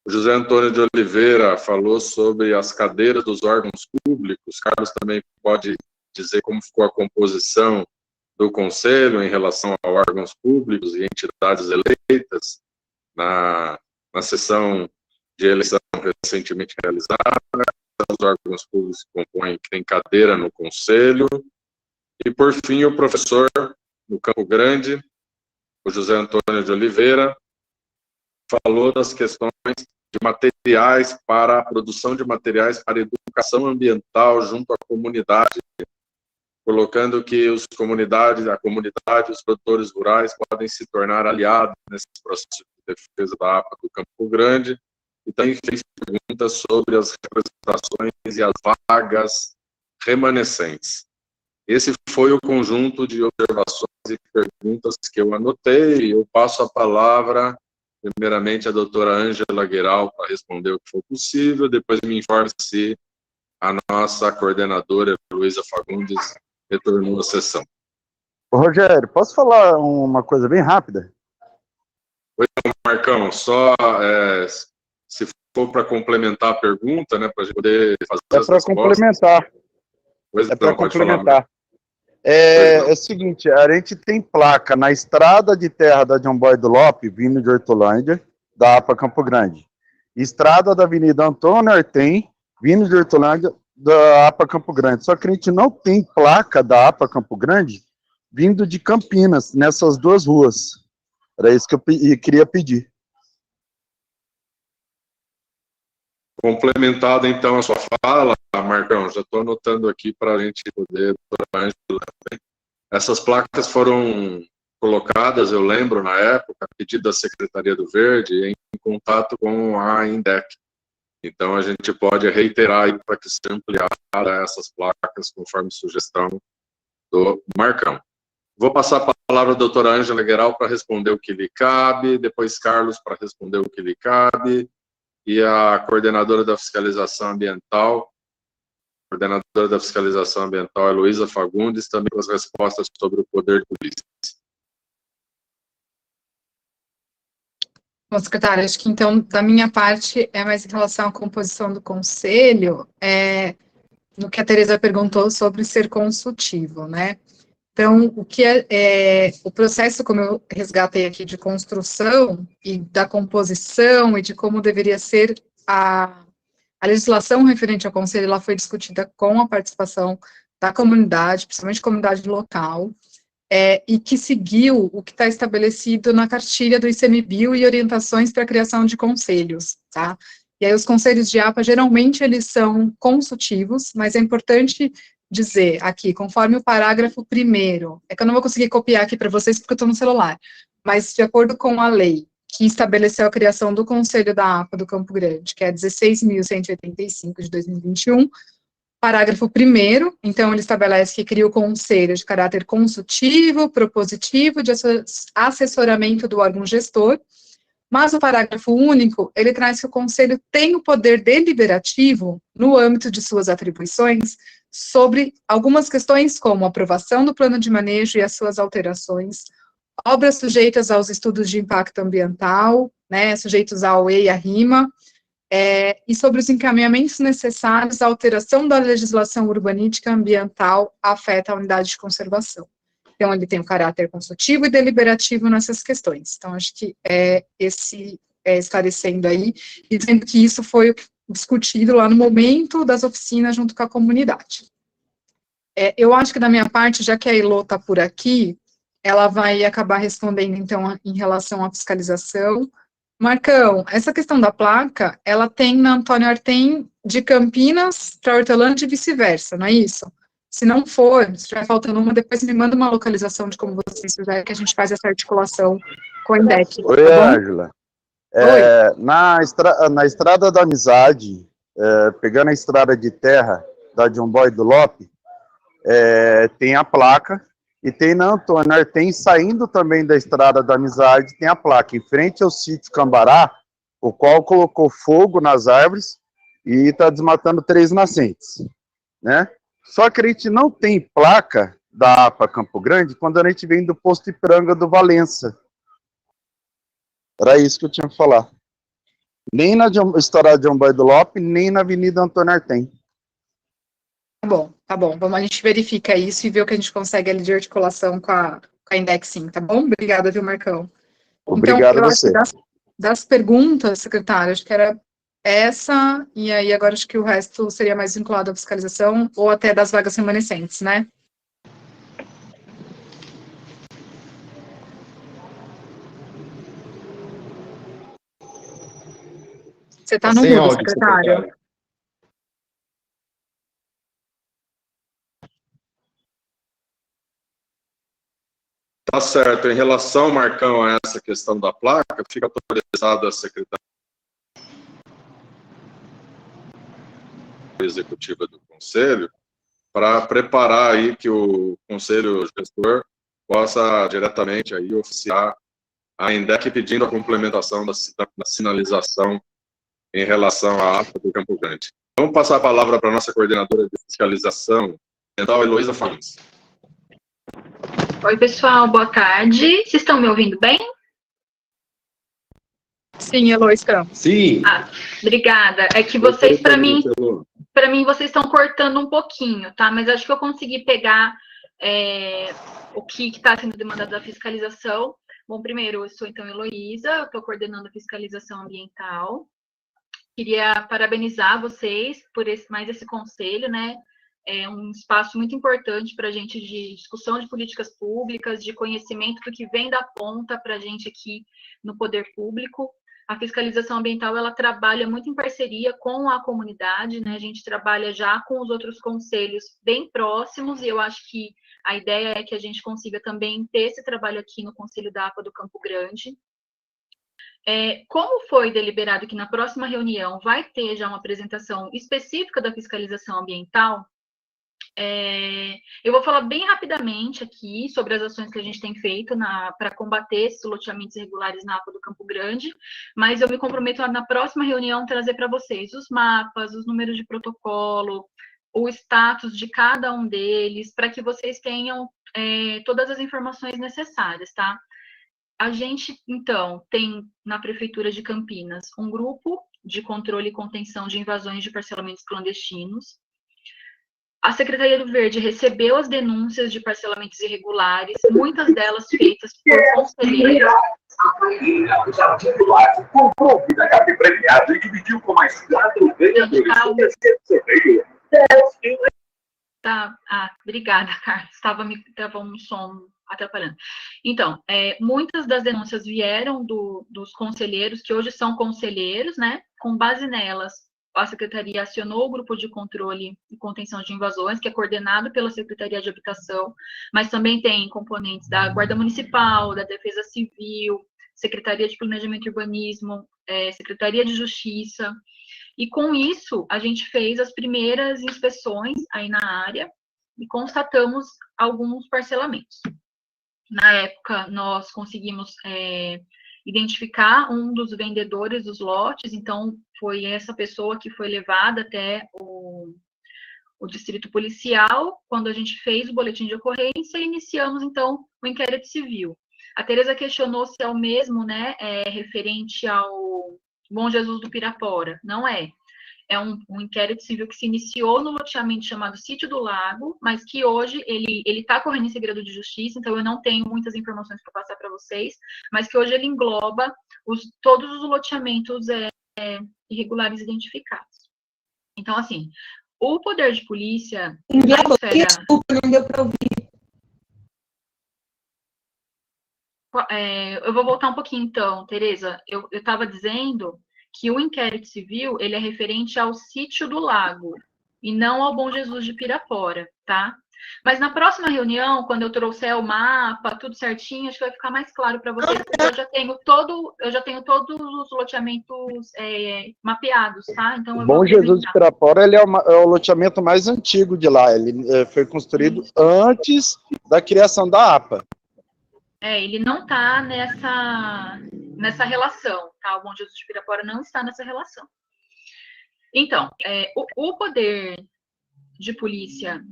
O José Antônio de Oliveira falou sobre as cadeiras dos órgãos públicos. Carlos também pode dizer como ficou a composição do Conselho em relação a órgãos públicos e entidades eleitas na sessão de eleição recentemente realizada. Os órgãos públicos compõem, que tem cadeira no Conselho. E, por fim, o professor no Campo Grande, o José Antônio de Oliveira, falou das questões de materiais para a produção de materiais para educação ambiental junto à comunidade, colocando que a comunidade, os produtores rurais podem se tornar aliados nesse processo de defesa da APA do Campo Grande, e também fez perguntas sobre as representações e as vagas remanescentes. Esse foi o conjunto de observações e perguntas que eu anotei. Eu passo a palavra, primeiramente, à doutora Ângela Guiral para responder o que for possível, depois me informe se a nossa coordenadora, Luísa Fagundes, retornou à sessão. Rogério, posso falar uma coisa bem rápida? Oi, Marcão, só se for para complementar a pergunta, né, para a gente poder fazer as respostas. Complementar. Pois é para complementar. Falar, é o seguinte, a gente tem placa na estrada de terra da John Boy do Lope, vindo de Hortolândia, da APA Campo Grande. Estrada da Avenida Antônio Artem, vindo de Hortolândia, da APA Campo Grande. Só que a gente não tem placa da APA Campo Grande vindo de Campinas, nessas duas ruas. Era isso que eu queria pedir. Complementada, então, a sua fala, Marcão, já estou anotando aqui para a gente poder... Essas placas foram colocadas, eu lembro, na época, a pedido da Secretaria do Verde, em contato com a INDEC. Então, a gente pode reiterar aí para que seja ampliada essas placas, conforme sugestão do Marcão. Vou passar a palavra à doutora Ângela Guiral para responder o que lhe cabe, depois Carlos para responder o que lhe cabe, e a coordenadora da fiscalização ambiental, é Luísa Fagundes, também com as respostas sobre o poder de polícia. Bom, secretária, acho que então, da minha parte, é mais em relação à composição do conselho, no que a Tereza perguntou sobre ser consultivo, né? Então, o que o processo, como eu resgatei aqui, de construção e da composição e de como deveria ser a legislação referente ao conselho, ela foi discutida com a participação da comunidade, principalmente comunidade local, e que seguiu o que está estabelecido na cartilha do ICMBio e orientações para a criação de conselhos, tá? E aí os conselhos de APA, geralmente, eles são consultivos, mas é importante dizer aqui, conforme o parágrafo 1º, é que eu não vou conseguir copiar aqui para vocês porque eu estou no celular, mas de acordo com a lei que estabeleceu a criação do Conselho da APA do Campo Grande, que é 16.185 de 2021, parágrafo 1º, então, ele estabelece que cria o conselho de caráter consultivo, propositivo, de assessoramento do órgão gestor, mas o parágrafo único, ele traz que o conselho tem o poder deliberativo, no âmbito de suas atribuições, sobre algumas questões como aprovação do plano de manejo e as suas alterações, obras sujeitas aos estudos de impacto ambiental, né, sujeitos à OE e à RIMA, e sobre os encaminhamentos necessários à alteração da legislação urbanística ambiental afeta a unidade de conservação. Então, ele tem um caráter consultivo e deliberativo nessas questões. Então, acho que esclarecendo aí, e dizendo que isso foi discutido lá no momento das oficinas junto com a comunidade. Eu acho que da minha parte, já que a Elô está por aqui, ela vai acabar respondendo, então, em relação à fiscalização. Marcão, essa questão da placa, ela tem na Antônio Artem de Campinas para Hortolândia e vice-versa, não é isso? Se não for, se estiver faltando uma, depois me manda uma localização de como vocês fizeram, que a gente faz essa articulação com a INDEC. Oi, tá Ângela. Na Estrada da Amizade, pegando a estrada de terra da John Boy do Lope, tem a placa, e tem na Antônio Artem, saindo também da Estrada da Amizade, tem a placa, em frente ao sítio Cambará, o qual colocou fogo nas árvores e está desmatando 3 nascentes, né? Só que a gente não tem placa da APA Campo Grande quando a gente vem do posto Ipiranga do Valença. Era isso que eu tinha que falar. Nem na Estrada de John Boy do Lope, nem na Avenida Antônio Artem. Tá bom. Vamos, a gente verifica isso e vê o que a gente consegue ali de articulação com a INDEC, sim, tá bom? Obrigada, viu, Marcão? Obrigado então, a você. Acho que das perguntas, secretário, acho que era essa, e aí agora acho que o resto seria mais vinculado à fiscalização ou até das vagas remanescentes, né? Você está no mudo, secretário. Tá certo. Em relação, Marcão, a essa questão da placa, fica autorizado a secretaria executiva do Conselho para preparar aí que o Conselho Gestor possa diretamente aí oficiar a INDEC pedindo a complementação da sinalização em relação à APA do Campo Grande. Vamos passar a palavra para a nossa coordenadora de fiscalização ambiental, Heloísa Fans. Oi, pessoal, boa tarde. Vocês estão me ouvindo bem? Sim, Elo, estamos. Sim. Obrigada. É que vocês, para mim, vocês estão cortando um pouquinho, tá? Mas acho que eu consegui pegar o que está sendo demandado da fiscalização. Bom, primeiro, eu sou, então, Heloísa, eu estou coordenando a fiscalização ambiental. Queria parabenizar vocês por mais esse conselho, né? É um espaço muito importante para a gente de discussão de políticas públicas, de conhecimento do que vem da ponta para a gente aqui no poder público. A fiscalização ambiental, ela trabalha muito em parceria com a comunidade, né? A gente trabalha já com os outros conselhos bem próximos, e eu acho que a ideia é que a gente consiga também ter esse trabalho aqui no Conselho da APA do Campo Grande. Como foi deliberado que na próxima reunião vai ter já uma apresentação específica da fiscalização ambiental, eu vou falar bem rapidamente aqui sobre as ações que a gente tem feito para combater esses loteamentos irregulares na APA do Campo Grande, mas eu me comprometo na próxima reunião trazer para vocês os mapas, os números de protocolo, o status de cada um deles, para que vocês tenham todas as informações necessárias, tá? a gente, então, tem na Prefeitura de Campinas um grupo de controle e contenção de invasões de parcelamentos clandestinos. A Secretaria do Verde recebeu as denúncias de parcelamentos irregulares, muitas delas feitas por conselheiros. Tá, obrigada, Carlos. Estava um som atrapalhando. Então, muitas das denúncias vieram dos conselheiros, que hoje são conselheiros, né? Com base nelas, a Secretaria acionou o grupo de controle e contenção de invasões, que é coordenado pela Secretaria de Habitação, mas também tem componentes da Guarda Municipal, da Defesa Civil, Secretaria de Planejamento e Urbanismo, Secretaria de Justiça. E com isso, a gente fez as primeiras inspeções aí na área e constatamos alguns parcelamentos. Na época, nós conseguimos identificar um dos vendedores dos lotes, então foi essa pessoa que foi levada até o distrito policial. Quando a gente fez o boletim de ocorrência, iniciamos, então, o inquérito civil. A Tereza questionou se é o mesmo, né, referente ao Bom Jesus do Pirapora. Não é. É um inquérito civil que se iniciou no loteamento chamado Sítio do Lago, mas que hoje ele está correndo em segredo de justiça, então eu não tenho muitas informações para passar para vocês, mas que hoje ele engloba todos os loteamentos irregulares identificados. Então, assim, o poder de polícia... Desculpa, não deu para ouvir. Eu vou voltar um pouquinho, então, Tereza. Eu estava dizendo que o inquérito civil, ele é referente ao Sítio do Lago, e não ao Bom Jesus de Pirapora, tá? Mas na próxima reunião, quando eu trouxer o mapa, tudo certinho, acho que vai ficar mais claro para vocês, porque eu já tenho todos os loteamentos mapeados, tá? Então, eu Bom Jesus de Pirapora, ele é o loteamento mais antigo de lá, ele foi construído antes da criação da APA. Ele não está nessa relação, tá? O Bom Jesus de Pirapora não está nessa relação. Então, o poder de polícia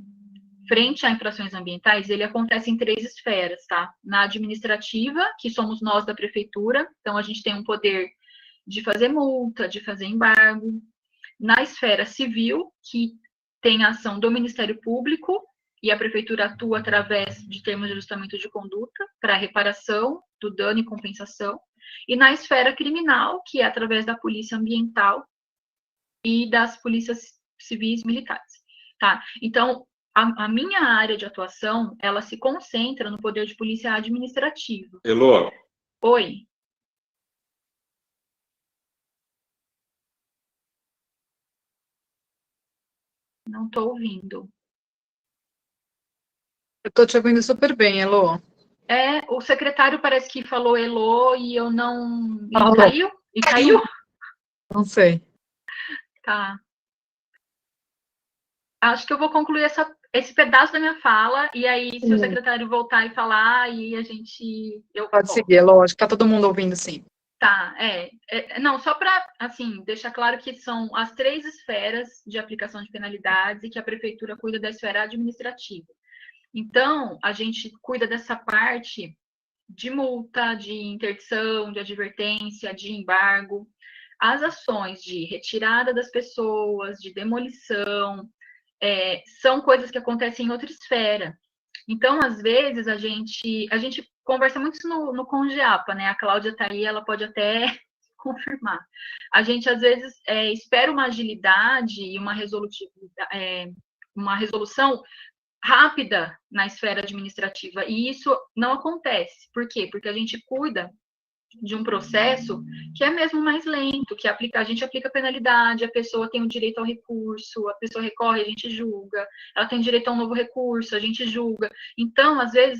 frente a infrações ambientais, ele acontece em 3 esferas, tá? Na administrativa, que somos nós da prefeitura, então a gente tem um poder de fazer multa, de fazer embargo. Na esfera civil, que tem a ação do Ministério Público, e a prefeitura atua através de termos de ajustamento de conduta para reparação do dano e compensação. E na esfera criminal, que é através da polícia ambiental e das polícias civis militares, tá? Então, a minha área de atuação, ela se concentra no poder de polícia administrativo. Elô? Oi. Não estou ouvindo. Eu estou te ouvindo super bem, Elô. O secretário parece que falou Elô e eu não... Falou. Caiu? E caiu? Não sei. Tá. Acho que eu vou concluir esse pedaço da minha fala, e aí, se o secretário voltar e falar, aí a gente... Pode seguir, Elô. Acho que está todo mundo ouvindo, sim. Tá, não, só para, assim, deixar claro que são as 3 esferas de aplicação de penalidades e que a prefeitura cuida da esfera administrativa. Então, a gente cuida dessa parte de multa, de interdição, de advertência, de embargo. As ações de retirada das pessoas, de demolição, são coisas que acontecem em outra esfera. Então, às vezes, a gente conversa muito isso no Congeapa, né? A Cláudia está aí, ela pode até confirmar. A gente, às vezes, espera uma agilidade e uma resolução rápida na esfera administrativa, e isso não acontece. Por quê? Porque a gente cuida de um processo que é mesmo mais lento, que a gente aplica penalidade, a pessoa tem o direito ao recurso, a pessoa recorre, a gente julga, ela tem direito a um novo recurso, a gente julga. Então, às vezes,